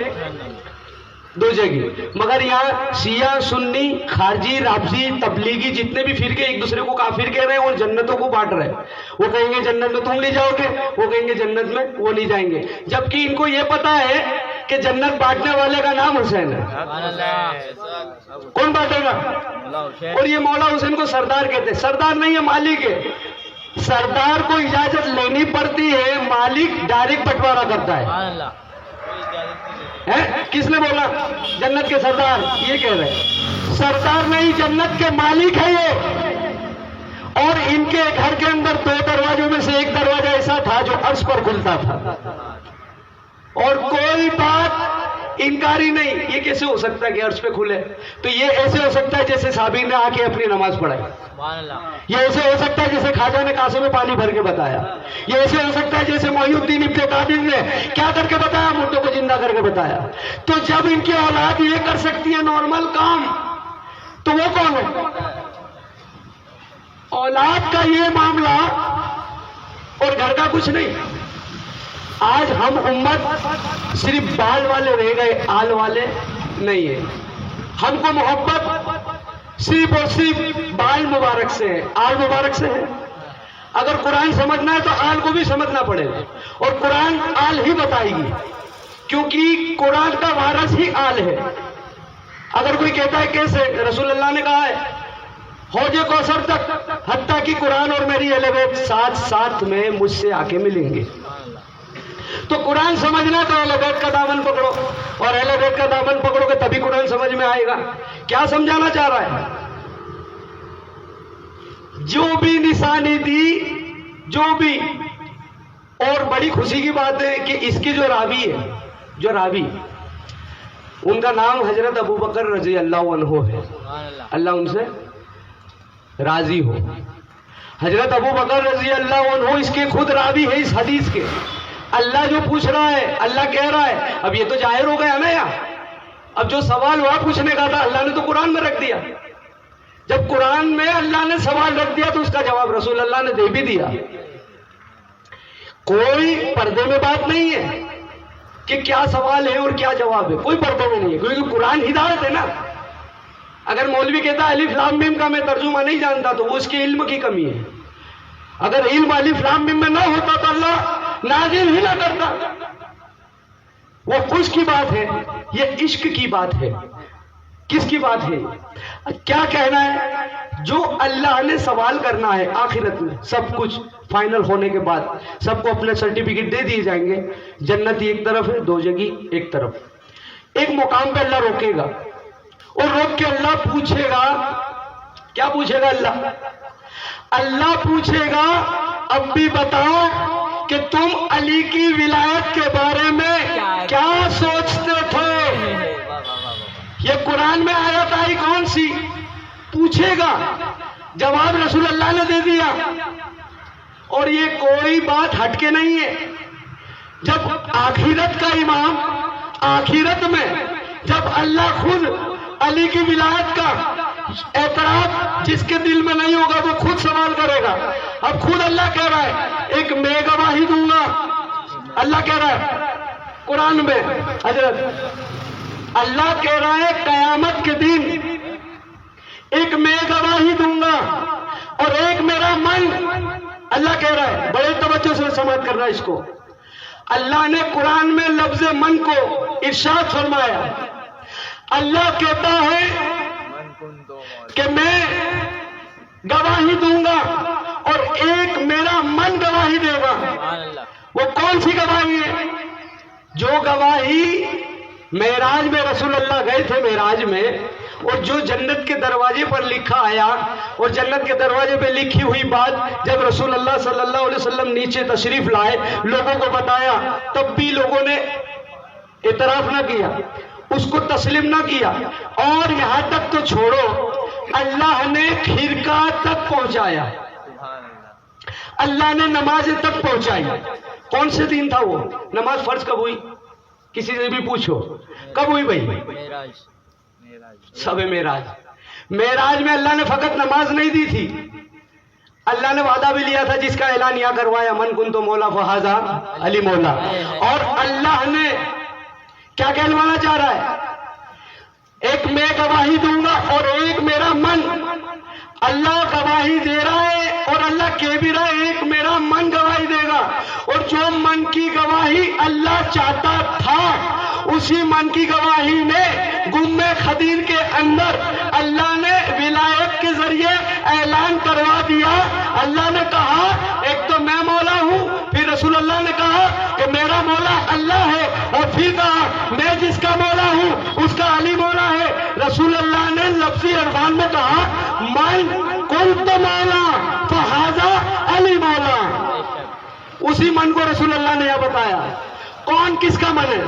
دوزخی. مگر یہاں شیعہ، سنی، خارجی، رافضی، تبلیغی جتنے بھی فرقے ایک دوسرے کو کافر کہہ رہے ہیں اور جنتوں کو بانٹ رہے ہیں. وہ کہیں گے جنت میں تم نہیں جاؤ گے، وہ کہیں گے جنت میں وہ نہیں جائیں گے، جبکہ ان کو یہ پتا ہے کہ جنت بانٹنے والے کا نام حسین ہے. کون بانٹے گا؟ اور یہ مولا حسین کو سردار کہتے ہیں. سردار نہیں ہے، مالک ہے. سردار کو اجازت لینی پڑتی ہے، مالک ڈائریکٹ بٹوارا کرتا ہے. کس نے بولا جنت کے سردار؟ یہ کہہ رہے ہیں سردار نہیں، جنت کے مالک ہے یہ. اور ان کے گھر کے اندر دو دروازوں میں سے ایک دروازہ ایسا تھا جو عرش پر کھلتا تھا اور کوئی بات انکاری نہیں. یہ کیسے ہو سکتا ہے کہ عرش پہ کھلے؟ تو یہ ایسے ہو سکتا ہے جیسے صابر نے آ کے اپنی نماز پڑھائی. یہ ایسے ہو سکتا ہے جیسے خواجہ نے کاسے میں پانی بھر کے بتایا. یہ ایسے ہو سکتا ہے جیسے محی الدین ابن قادر نے کیا کر کے بتایا، مردوں کو زندہ کر کے بتایا. تو جب ان کی اولاد یہ کر سکتی ہے نارمل کام، تو وہ کون ہے؟ اولاد کا یہ معاملہ اور گھر کا کچھ نہیں. آج ہم امت صرف بال والے رہ گئے، آل والے نہیں ہے. ہم کو محبت صرف اور صرف بال مبارک سے ہے، آل مبارک سے ہے. اگر قرآن سمجھنا ہے تو آل کو بھی سمجھنا پڑے گا اور قرآن آل ہی بتائے گی کیونکہ قرآن کا وارث ہی آل ہے. اگر کوئی کہتا ہے کیسے، رسول اللہ نے کہا ہے حوض کوثر تک، حتیٰ کہ قرآن اور میری اہل بیت ساتھ ساتھ میں مجھ سے آ کے ملیں گے. تو قرآن سمجھنا تو اہل بیت کا دامن پکڑو، اور اہل بیت کا دامن پکڑو گے تبھی قرآن سمجھ میں آئے گا. کیا سمجھانا چاہ رہا ہے؟ جو بھی نشانی دی، جو بھی. اور بڑی خوشی کی بات ہے کہ اس کی جو راوی ہے، جو راوی، ان کا نام حضرت ابو بکر رضی اللہ عنہ ہے. اللہ ان سے راضی ہو. حضرت ابو بکر رضی اللہ عنہ اس کے خود راوی ہے اس حدیث کے. اللہ جو پوچھ رہا ہے، اللہ کہہ رہا ہے. اب یہ تو ظاہر ہو گیا نا یار. اب جو سوال وہاں پوچھنے کا تھا اللہ نے تو قرآن میں رکھ دیا. جب قرآن میں اللہ نے سوال رکھ دیا تو اس کا جواب رسول اللہ نے دے بھی دیا. کوئی پردے میں بات نہیں ہے کہ کیا سوال ہے اور کیا جواب ہے، کوئی پردے میں نہیں ہے کیونکہ قرآن ہدایت ہے نا. اگر مولوی کہتا ہے الف لام میم کا میں ترجمہ نہیں جانتا تو وہ اس کے علم کی کمی ہے. اگر علم الف لام میم میں نہ ہوتا تو اللہ نازل ہی نہ کرتا. وہ خوش کی بات ہے، یہ عشق کی بات ہے. کس کی بات ہے؟ کیا کہنا ہے؟ جو اللہ نے سوال کرنا ہے آخرت میں، سب کچھ فائنل ہونے کے بعد سب کو اپنے سرٹیفکیٹ دے دیے جائیں گے. جنت ایک طرف ہے، دوزخی ایک طرف. ایک مقام پہ اللہ روکے گا اور روک کے اللہ پوچھے گا. کیا پوچھے گا اللہ؟ اللہ پوچھے گا اب بھی بتاؤ کہ تم علی کی ولایت کے بارے میں کیا سوچتے تھے. یہ قرآن میں آیت آئی کون سی؟ پوچھے گا. جواب رسول اللہ نے دے دیا. اور یہ کوئی بات ہٹ کے نہیں ہے. جب آخرت کا امام، آخرت میں جب اللہ خود علی کی ولایت کا اعتراف جس کے دل میں نہیں ہوگا وہ خود سوال کرے گا. اب خود اللہ کہہ رہا ہے ایک میں گواہی دوں گا. اللہ کہہ رہا ہے قرآن میں، حضرت اللہ کہہ رہا ہے قیامت کے دن ایک میں گواہی دوں گا اور ایک میرا من. اللہ کہہ رہا ہے، بڑے توجہ سے سماعت کرنا اس کو. اللہ نے قرآن میں لفظ من کو ارشاد فرمایا. اللہ کہتا ہے کہ میں گواہی دوں گا اور ایک میرا من گواہی دے گا. وہ کون سی گواہی ہے؟ جو گواہی معراج میں رسول اللہ گئے تھے معراج میں، اور جو جنت کے دروازے پر لکھا آیا، اور جنت کے دروازے پہ لکھی ہوئی بات جب رسول اللہ صلی اللہ علیہ وسلم نیچے تشریف لائے، لوگوں کو بتایا، تب بھی لوگوں نے اعتراف نہ کیا، اس کو تسلیم نہ کیا. اور یہاں تک تو چھوڑو، اللہ نے خرقہ تک پہنچایا، اللہ نے نماز تک پہنچائی. کون سے دن تھا وہ؟ نماز فرض کب ہوئی؟ کسی سے بھی پوچھو کب ہوئی بھائی؟ شب معراج. معراج میں اللہ نے فقط نماز نہیں دی تھی، اللہ نے وعدہ بھی لیا تھا جس کا اعلان یہاں کروایا، من کنت مولا فہذا علی مولا. اور اللہ نے کیا کہلوانا چاہ رہا ہے؟ ایک میں گواہی دوں گا اور ایک میرا من. اللہ گواہی دے رہا ہے اور اللہ کہہ بھی رہا ہے ایک میرا من گواہی دے گا. اور جو من کی گواہی اللہ چاہتا تھا اسی من کی گواہی نے گم خدیر کے اندر اللہ نے ولایت کے ذریعے اعلان کروا دیا. اللہ نے کہا ایک تو میں مولا ہوں، پھر رسول اللہ نے کہا کہ میرا مولا اللہ ہے، اور پھر کہا میں جس کا مولا ہوں اس کا علی مولا ہے. رسول اللہ نے لفظی الفاظ میں کہا من کنت مولا فہذا علی مولا. اسی من کو رسول اللہ نے یہ بتایا. کون کس کا من ہے؟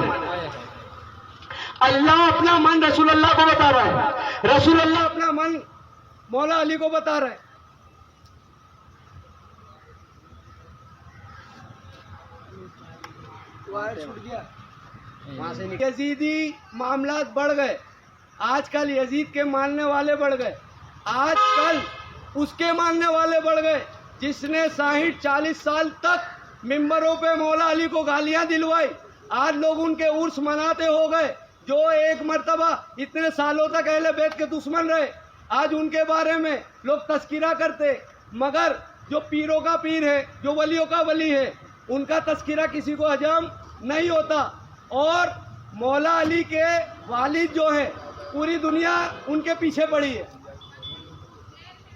اللہ اپنا من رسول اللہ کو بتا رہا ہے، رسول اللہ اپنا من مولا علی کو بتا رہا ہے. یزیدی معاملات بڑھ گئے. آج کل یزید کے ماننے والے بڑھ گئے، آج کل اس کے ماننے والے بڑھ گئے جس نے 60-40 سال تک ممبروں پہ مولا علی کو گالیاں دلوائی. آج لوگ ان کے عرس مناتے ہو گئے. جو ایک مرتبہ اتنے سالوں تک اہل بیت کے دشمن رہے، آج ان کے بارے میں لوگ تذکرہ کرتے. مگر جو پیروں کا پیر ہے، جو ولیوں کا ولی ہے، ان کا تذکرہ کسی کو ہضم نہیں ہوتا. اور مولا علی کے والد جو ہیں، پوری دنیا ان کے پیچھے پڑی ہے.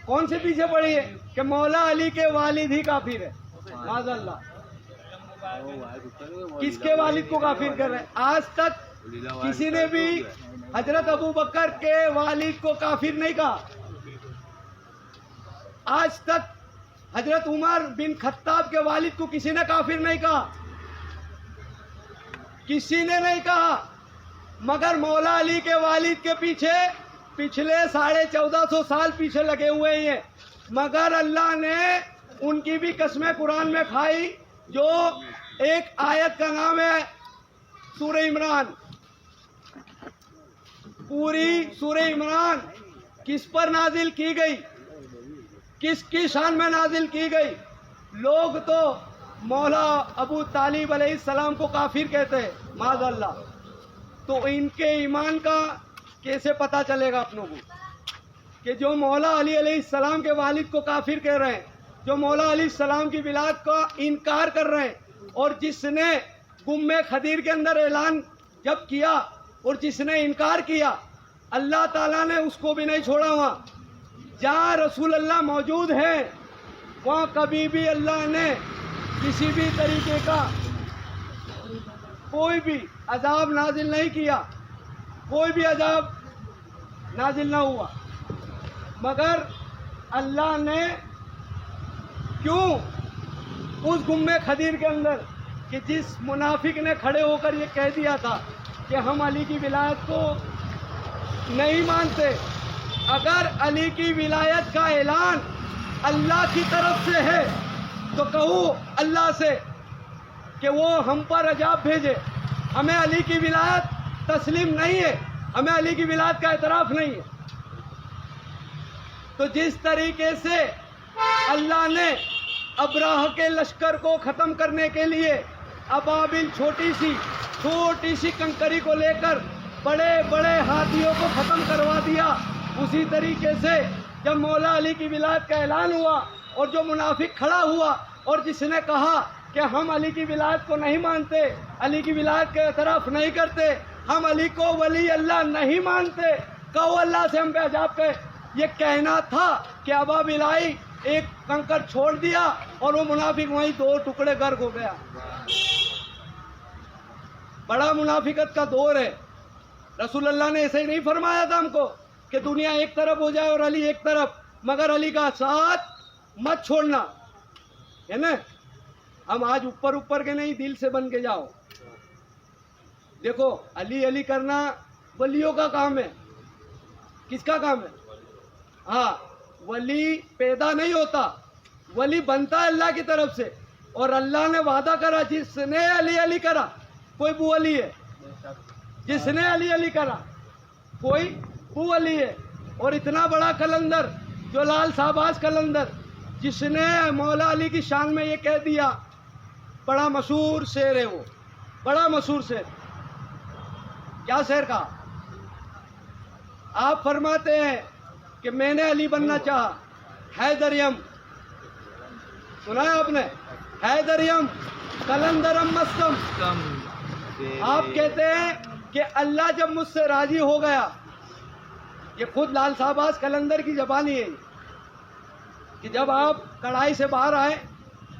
کون سے پیچھے پڑی ہے؟ کہ مولا علی کے والد ہی کافر ہے. معاذ اللہ. کس کے والد کو کافر کر رہے ہیں؟ آج تک کسی نے بھی حضرت ابو بکر کے والد کو کافر نہیں کہا. آج تک حضرت عمر بن خطاب کے والد کو کسی نے کافر نہیں کہا، کسی نے نہیں کہا. مگر مولا علی کے والد کے پیچھے پچھلے 1450 سال پیچھے لگے ہوئے ہیں. مگر اللہ نے ان کی بھی قسمیں قرآن میں کھائی. جو ایک آیت کا نام ہے سورہ عمران. پوری سورہ عمران کس پر نازل کی گئی؟ کس کی شان میں نازل کی گئی؟ لوگ تو مولا ابو طالب علیہ السلام کو کافر کہتے ہیں، معاذ اللہ. تو ان کے ایمان کا کیسے پتہ چلے گا اپنوں کو کہ جو مولا علی علیہ السلام کے والد کو کافر کہہ رہے ہیں، جو مولا علیہ السلام کی ولایت کا انکار کر رہے ہیں، اور جس نے گم خدیر کے اندر اعلان جب کیا اور جس نے انکار کیا اللہ تعالیٰ نے اس کو بھی نہیں چھوڑا. وہاں جہاں رسول اللہ موجود ہیں وہاں کبھی بھی اللہ نے کسی بھی طریقے کا کوئی بھی عذاب نازل نہیں کیا, کوئی بھی عذاب نازل نہ ہوا. مگر اللہ نے کیوں اس گمبے خدیر کے اندر کہ جس منافق نے کھڑے ہو کر یہ کہہ دیا تھا کہ ہم علی کی ولایت کو نہیں مانتے, اگر علی کی ولایت کا اعلان اللہ کی طرف سے ہے تو کہو اللہ سے کہ وہ ہم پر عذاب بھیجے. ہمیں علی کی ولایت تسلیم نہیں ہے, ہمیں علی کی ولایت کا اعتراف نہیں ہے. تو جس طریقے سے اللہ نے ابراہ کے لشکر کو ختم کرنے کے لیے ابابل چھوٹی سی کنکری کو لے کر بڑے بڑے ہاتھیوں کو ختم کروا دیا, اسی طریقے سے جب مولا علی کی ولایت کا اعلان ہوا اور جو منافق کھڑا ہوا اور جس نے کہا کہ ہم علی کی ولایت کو نہیں مانتے, علی کی ولایت کے اعتراف نہیں کرتے, ہم علی کو ولی اللہ نہیں مانتے, کہو اللہ سے ہم پہ عذاب پہ. یہ کہنا تھا کہ ابابل آئی, ایک کنکر چھوڑ دیا اور وہ منافق وہیں 2 ٹکڑے غرق ہو گیا. بڑا منافقت کا دور ہے. رسول اللہ نے ایسے ہی نہیں فرمایا تھا ہم کو کہ دنیا ایک طرف ہو جائے اور علی ایک طرف, مگر علی کا ساتھ مت چھوڑنا, ہے نا. ہم آج اوپر کے نہیں, دل سے بن کے جاؤ. دیکھو علی علی کرنا ولیوں کا کام ہے. کس کا کام ہے؟ ہاں, ولی پیدا نہیں ہوتا, ولی بنتا ہے اللہ کی طرف سے. اور اللہ نے وعدہ کرا جس نے علی علی کرا کوئی بو علی ہے, جس نے علی علی کرا کوئی بو علی ہے. اور اتنا بڑا کلندر جو لال شہباز کلندر, جس نے مولا علی کی شان میں یہ کہہ دیا, بڑا مشہور شعر ہے, وہ بڑا مشہور شعر. کیا شعر کہا؟ آپ فرماتے ہیں کہ میں نے علی بننا چاہا, حیدریم, سنا ہے آپ نے؟ حیدریم کلندرم مستم. آپ کہتے ہیں کہ اللہ جب مجھ سے راضی ہو گیا, یہ خود لال شہباز کلندر کی زبانی ہے کہ جب آپ کڑھائی سے باہر آئے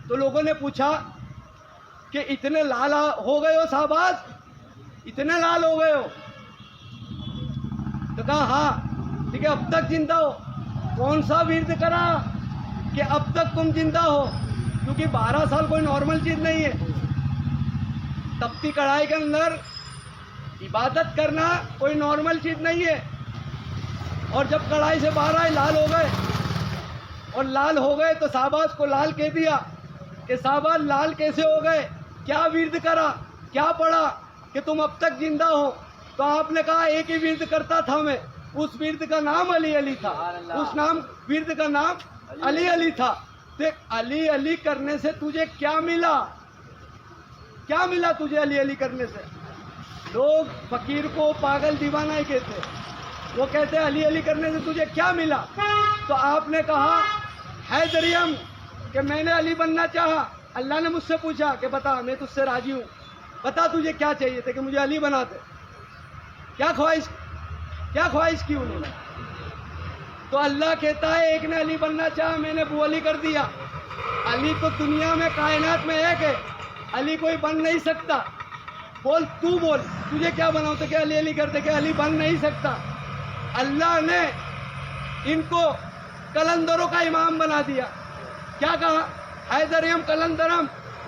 تو لوگوں نے پوچھا کہ اتنے لال ہو گئے ہو شہباز, اتنے لال ہو گئے ہو؟ تو کہا ہاں. ٹھیک ہے, اب تک زندہ ہو. کون سا ورد کرا کہ اب تک تم زندہ ہو؟ کیونکہ 12 سال کوئی نارمل چیز نہیں ہے. تپتی کڑھائی کے اندر عبادت کرنا کوئی نارمل چیز نہیں ہے. اور جب کڑھائی سے باہر آئے لال ہو گئے, اور لال ہو گئے تو شہباز کو لال کہہ دیا کہ شہباز لال کیسے ہو گئے, کیا ورد کرا, کیا پڑھا کہ تم اب تک زندہ ہو؟ تو آپ نے کہا ایک ہی ورد کرتا تھا میں, اس ورد کا نام علی علی تھا, اس ورد کا نام علی علی تھا. دیکھ علی علی کرنے سے تجھے کیا ملا, کیا ملا تجھے علی علی کرنے سے؟ لوگ فقیر کو پاگل دیوانہ ہی کہتے, وہ کہتے علی علی کرنے سے تجھے کیا ملا؟ تو آپ نے کہا حیدریم کہ میں نے علی بننا چاہا. اللہ نے مجھ سے پوچھا کہ بتا, میں تجھ سے راضی ہوں, بتا تجھے کیا چاہیے تھا کہ مجھے علی بنا دے, کیا خواہش کی انہوں نے؟ تو اللہ کہتا ہے ایک نے علی بننا چاہا, میں نے بو علی کر دیا. علی تو دنیا میں کائنات میں ایک ہے, علی کوئی بن نہیں سکتا. بول, تو بول, تجھے کیا بناؤ تو کہ علی علی کرتے کہ علی بن نہیں سکتا. اللہ نے ان کو کلندروں کا امام بنا دیا. کیا کہا؟ حیدریم کلندرم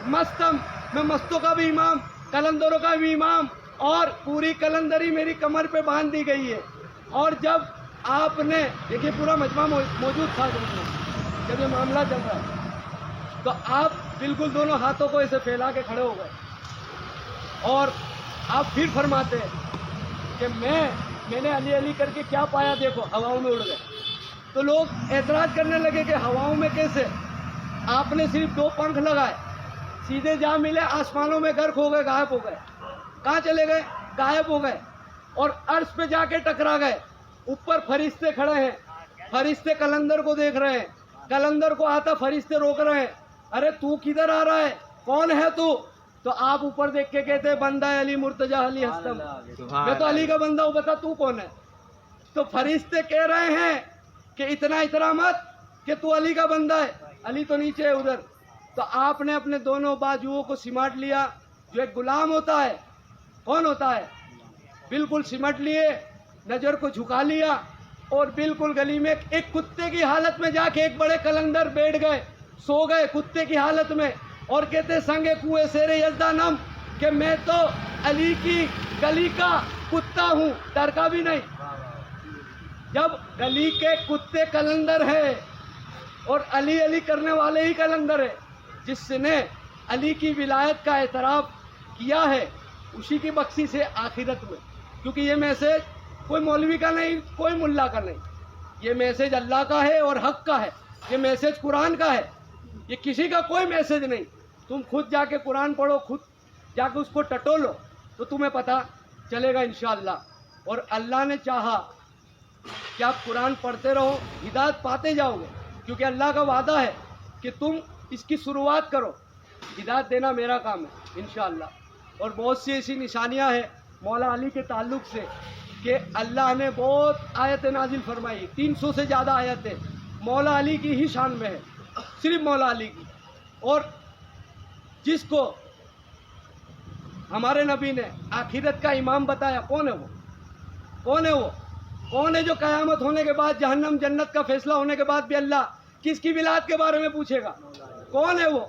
مستم, میں مستوں کا بھی امام, کلندروں کا بھی امام, اور پوری کلندری میری کمر پہ باندھ دی گئی ہے. اور جب آپ نے دیکھیے پورا مجمع موجود تھا جب یہ معاملہ چل رہا ہے, تو آپ بالکل دونوں ہاتھوں کو ایسے پھیلا کے کھڑے ہو گئے, اور آپ پھر فرماتے ہیں کہ میں نے علی علی کر کے کیا پایا, دیکھو ہواؤں میں اڑ گئے. تو لوگ اعتراض کرنے لگے کہ ہواؤں میں کیسے؟ آپ نے صرف 2 پنکھ لگائے, سیدھے جا ملے, آسمانوں میں غرق ہو گئے, غائب ہو گئے. کہاں چلے گئے؟ غائب ہو گئے. اور عرش پہ جا کے ٹکرا گئے. اوپر فرشتے کھڑے ہیں, فرشتے کلندر کو دیکھ رہے ہیں, کلندر کو آتا فرشتے روک رہے ہیں, ارے تو کدھر آ رہا ہے, کون ہے تو؟ تو آپ اوپر دیکھ کے کہتے ہیں بندہ علی مرتجا علی ہستم، میں تو علی کا بندہ ہوں، بتا تو کون ہے؟ تو فرشتے کہہ رہے ہیں کہ اتنا مت کہ تو علی کا بندہ ہے، علی تو نیچے ہے ادھر۔ تو آپ نے اپنے دونوں بازوؤں کو سمٹ لیا، جو ایک غلام ہوتا ہے، کون ہوتا ہے؟ بالکل سمٹ لیے، نظر کو جھکا لیا، اور بالکل گلی میں ایک کتے کی حالت میں جا کے ایک بڑے قلندر بیٹھ گئے، سو گئے کتے کی حالت میں، اور کہتے سنگے کوئے سیرے یزدہ نم کہ میں تو علی کی گلی کا کتا ہوں، ڈر کا بھی نہیں۔ جب گلی کے کتے قلندر ہے اور علی علی کرنے والے ہی قلندر ہے، جس نے علی کی ولایت کا اعتراف کیا ہے، اسی کی بخشش سے آخرت میں، کیونکہ یہ میسج کوئی مولوی کا نہیں، کوئی ملا کا نہیں، یہ میسج اللہ کا ہے اور حق کا ہے، یہ میسج قرآن کا ہے، یہ کسی کا کوئی میسج نہیں۔ تم خود جا کے قرآن پڑھو، خود جا کے اس کو ٹٹولو تو تمہیں پتہ چلے گا انشاءاللہ۔ اور اللہ نے چاہا کہ آپ قرآن پڑھتے رہو، ہدایت پاتے جاؤ گے، کیونکہ اللہ کا وعدہ ہے کہ تم اس کی شروعات کرو، ہدایت دینا میرا کام ہے انشاءاللہ۔ اور بہت سی ایسی نشانیاں ہیں مولا علی کے تعلق سے کہ اللہ نے بہت آیتیں نازل فرمائی، 300 سے زیادہ آیتیں مولا علی کی ہی شان میں ہے، صرف مولا علی کی۔ اور جس کو ہمارے نبی نے آخرت کا امام بتایا، کون ہے وہ؟ کون ہے وہ؟ کون ہے جو قیامت ہونے کے بعد، جہنم جنت کا فیصلہ ہونے کے بعد بھی اللہ کس کی ولایت کے بارے میں پوچھے گا؟ کون ہے وہ؟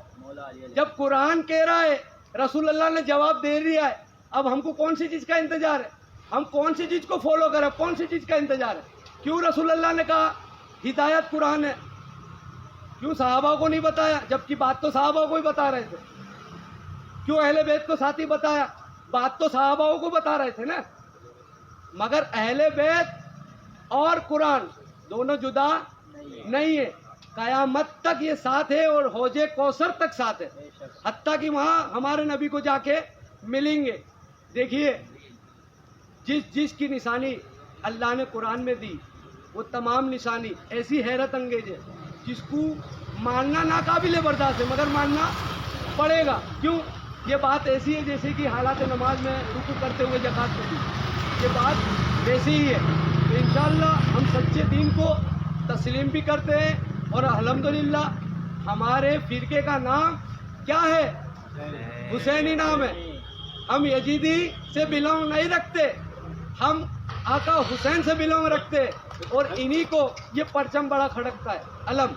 جب قرآن کہہ رہا ہے، رسول اللہ نے جواب دے دیا ہے، اب ہم کو کون سی چیز کا انتظار ہے؟ ہم کون سی چیز کو فالو کریں؟ کون سی چیز کا انتظار ہے؟ کیوں رسول اللہ نے کہا ہدایت قرآن ہے؟ کیوں صحابہ کو نہیں بتایا؟ جبکہ بات تو صحابہ کو ہی بتا رہے تھے۔ کیوں اہل بیت کو ساتھ ہی بتایا؟ بات تو صحابہ کو بتا رہے تھے نا۔ مگر اہل بیت اور قرآن دونوں جدا نہیں ہے، قیامت تک یہ ساتھ ہے، اور حوض کوثر تک ساتھ ہے، حتیٰ کہ وہاں ہمارے نبی کو جا کے ملیں گے۔ دیکھیے جس کی نشانی اللہ نے قرآن میں دی، وہ تمام نشانی ایسی حیرت انگیز ہے جس کو ماننا ناقابل برداشت ہے، مگر ماننا پڑے گا۔ کیوں؟ یہ بات ایسی ہے جیسے کہ حالات نماز میں رکوع کرتے ہوئے زکوٰۃ کو دی، یہ بات ویسی ہی ہے۔ تو انشاءاللہ ہم سچے دین کو تسلیم بھی کرتے ہیں، اور الحمدللہ ہمارے فرقے کا نام کیا ہے؟ حسینی نام ہے۔ ہم یزیدی سے بلونگ نہیں رکھتے، ہم آقا حسین سے بلونگ رکھتے، اور انہی کو یہ پرچم بڑا کھڑکتا ہے، علم۔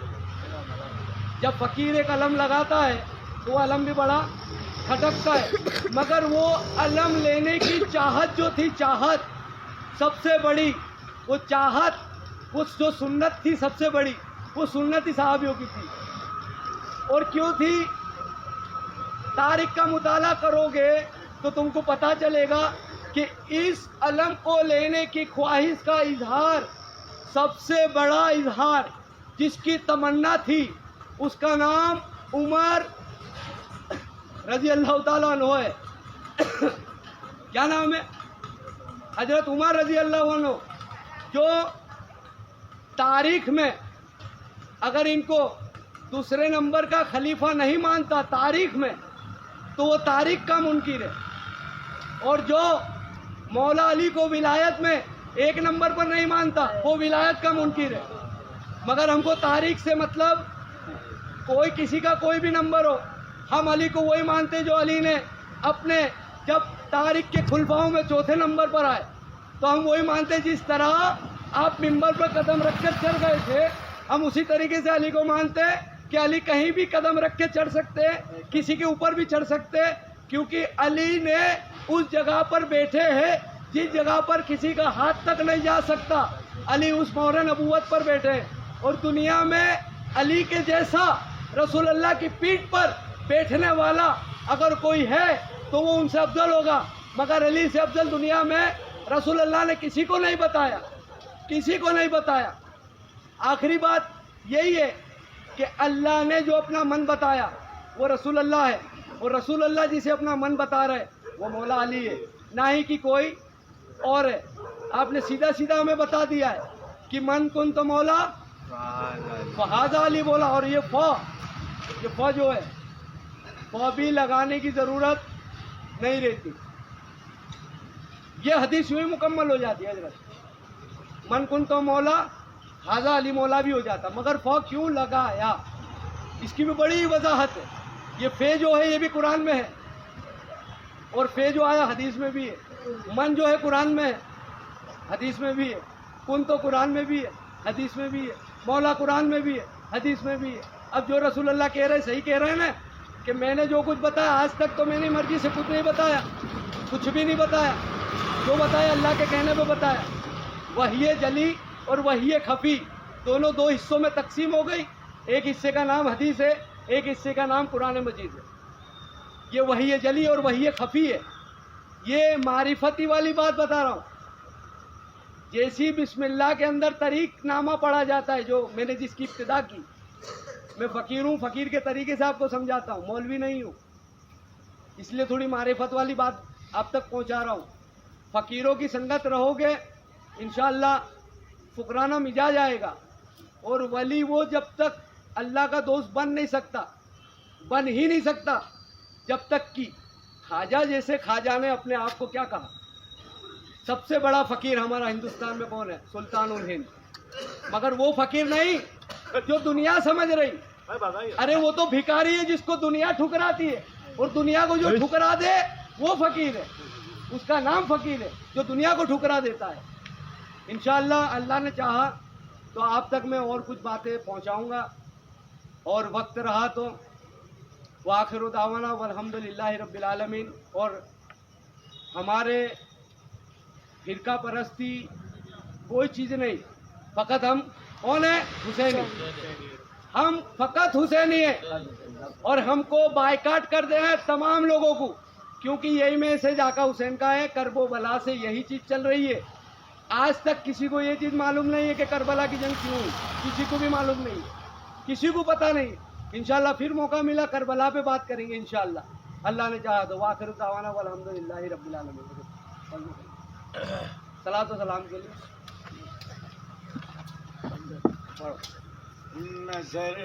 جب فقیر ایک علم لگاتا ہے تو وہ علم بھی بڑا کھٹکتا ہے، مگر وہ علم لینے کی چاہت جو تھی، چاہت سب سے بڑی، وہ چاہت، وہ جو سنت تھی سب سے بڑی، وہ سنت ہی صحابیوں کی تھی۔ اور کیوں تھی؟ تاریخ کا مطالعہ کرو گے تو تم کو پتہ چلے گا کہ اس علم کو لینے کی خواہش کا اظہار، سب سے بڑا اظہار جس کی تمنا تھی، اس کا نام عمر رضی اللہ تعالیٰ عنہ ہے۔ کیا نام ہے؟ حضرت عمر رضی اللہ عنہ، جو تاریخ میں اگر ان کو دوسرے نمبر کا خلیفہ نہیں مانتا تاریخ میں، تو وہ تاریخ کا منکر ہے، اور جو مولا علی کو ولایت میں ایک نمبر پر نہیں مانتا، وہ ولایت کا منکر ہے۔ مگر ہم کو تاریخ سے مطلب، کوئی کسی کا کوئی بھی نمبر ہو، ہم علی کو وہی مانتے جو علی نے اپنے جب تاریخ کے خلفاؤں میں چوتھے نمبر پر آئے، تو ہم وہی مانتے جس طرح آپ ممبر پر قدم رکھ کر چڑھ گئے تھے، ہم اسی طریقے سے علی کو مانتے کہ علی کہیں بھی قدم رکھ کے چڑھ سکتے، کسی کے اوپر بھی چڑھ سکتے، کیونکہ علی نے اس جگہ پر بیٹھے ہیں جس جگہ پر کسی کا ہاتھ تک نہیں جا سکتا۔ علی اس مہر نبوت پر بیٹھے، اور دنیا میں علی کے جیسا رسول اللہ کی پیٹھ پر بیٹھنے والا اگر کوئی ہے تو وہ ان سے افضل ہوگا، مگر علی سے افضل دنیا میں رسول اللہ نے کسی کو نہیں بتایا، کسی کو نہیں بتایا۔ آخری بات یہی ہے کہ اللہ نے جو اپنا من بتایا وہ رسول اللہ ہے، اور رسول اللہ جسے اپنا من بتا رہے وہ مولا علی ہے، نہ ہی کہ کوئی اور ہے۔ آپ نے سیدھا سیدھا ہمیں بتا دیا ہے کہ من کن تو مولا فہذا علی بولا، اور یہ فو جو ہے، فو بھی لگانے کی ضرورت نہیں رہتی. یہ حدیث یوں ہی مکمل ہو جاتی ہے حضرت. من کن تو مولا حاضہ علی مولا بھی ہو جاتا, مگر فوق کیوں لگایا, اس کی بھی بڑی وضاحت ہے. یہ فے جو ہے یہ بھی قرآن میں ہے, اور فے جو آیا حدیث میں بھی ہے. من جو ہے قرآن میں ہے, حدیث میں بھی ہے. کن تو قرآن میں بھی ہے, حدیث میں بھی ہے. مولا قرآن میں بھی ہے, حدیث میں بھی ہے. اب جو رسول اللہ کہہ رہے صحیح کہہ رہے ہیں نا, کہ میں نے جو کچھ بتایا آج تک تو میں نے مرضی سے کچھ نہیں بتایا, کچھ بھی نہیں بتایا. جو بتایا اللہ کے کہنے پہ بتایا. وحی جلی اور وحی خفی دونوں دو حصوں میں تقسیم ہو گئی. ایک حصے کا نام حدیث ہے, ایک حصے کا نام قرآن مجید ہے. یہ وحی جلی اور وحی خفی ہے. یہ معرفتی والی بات بتا رہا ہوں. جیسی بسم اللہ کے اندر طریق نامہ پڑھا جاتا ہے, جو میں نے جس کی ابتدا کی, میں فقیر ہوں, فقیر کے طریقے سے آپ کو سمجھاتا ہوں, مولوی نہیں ہوں, اس لیے تھوڑی معرفت والی بات آپ تک پہنچا رہا ہوں. فقیروں کی سنگت رہو گے انشاءاللہ فقرانہ مزاج آئے گا. اور ولی وہ جب تک اللہ کا دوست بن نہیں سکتا, بن ہی نہیں سکتا, جب تک کہ خواجہ جیسے خواجہ نے اپنے آپ کو کیا کہا, سب سے بڑا فقیر ہمارا ہندوستان میں کون ہے, سلطان الہند. مگر وہ فقیر نہیں جو دنیا سمجھ رہی. ارے وہ تو بھکاری ہے جس کو دنیا ٹھکراتی ہے, اور دنیا کو جو ٹھکرا دے وہ فقیر ہے. اس کا نام فقیر ہے جو دنیا کو ٹھکرا دیتا ہے. انشاءاللہ اللہ نے چاہا تو آپ تک میں اور کچھ باتیں پہنچاؤں گا, اور وقت رہا تو وآخر دعوانا والحمدللہ رب العالمین. اور ہمارے فرقہ پرستی کوئی چیز نہیں, فقط ہم کون ہیں, حسینی. ہم فقط حسینی ہیں, اور ہم کو بائیکاٹ کر دے ہیں تمام لوگوں کو, کیونکہ یہی میسج آقا حسین کا ہے. کرب و بلا سے یہی چیز چل رہی ہے. آج تک کسی کو یہ چیز معلوم نہیں ہے کہ کربلا کی جنگ کیوں ہوئی, کسی کو بھی معلوم نہیں ہے, کسی کو پتہ نہیں. انشاءاللہ پھر موقع ملا کربلا پہ بات کریں گے انشاءاللہ, اللہ نے چاہا تو. وآخر دعوانا والحمدللہ رب العالمین. صلاۃ و سلام کے لیے نظر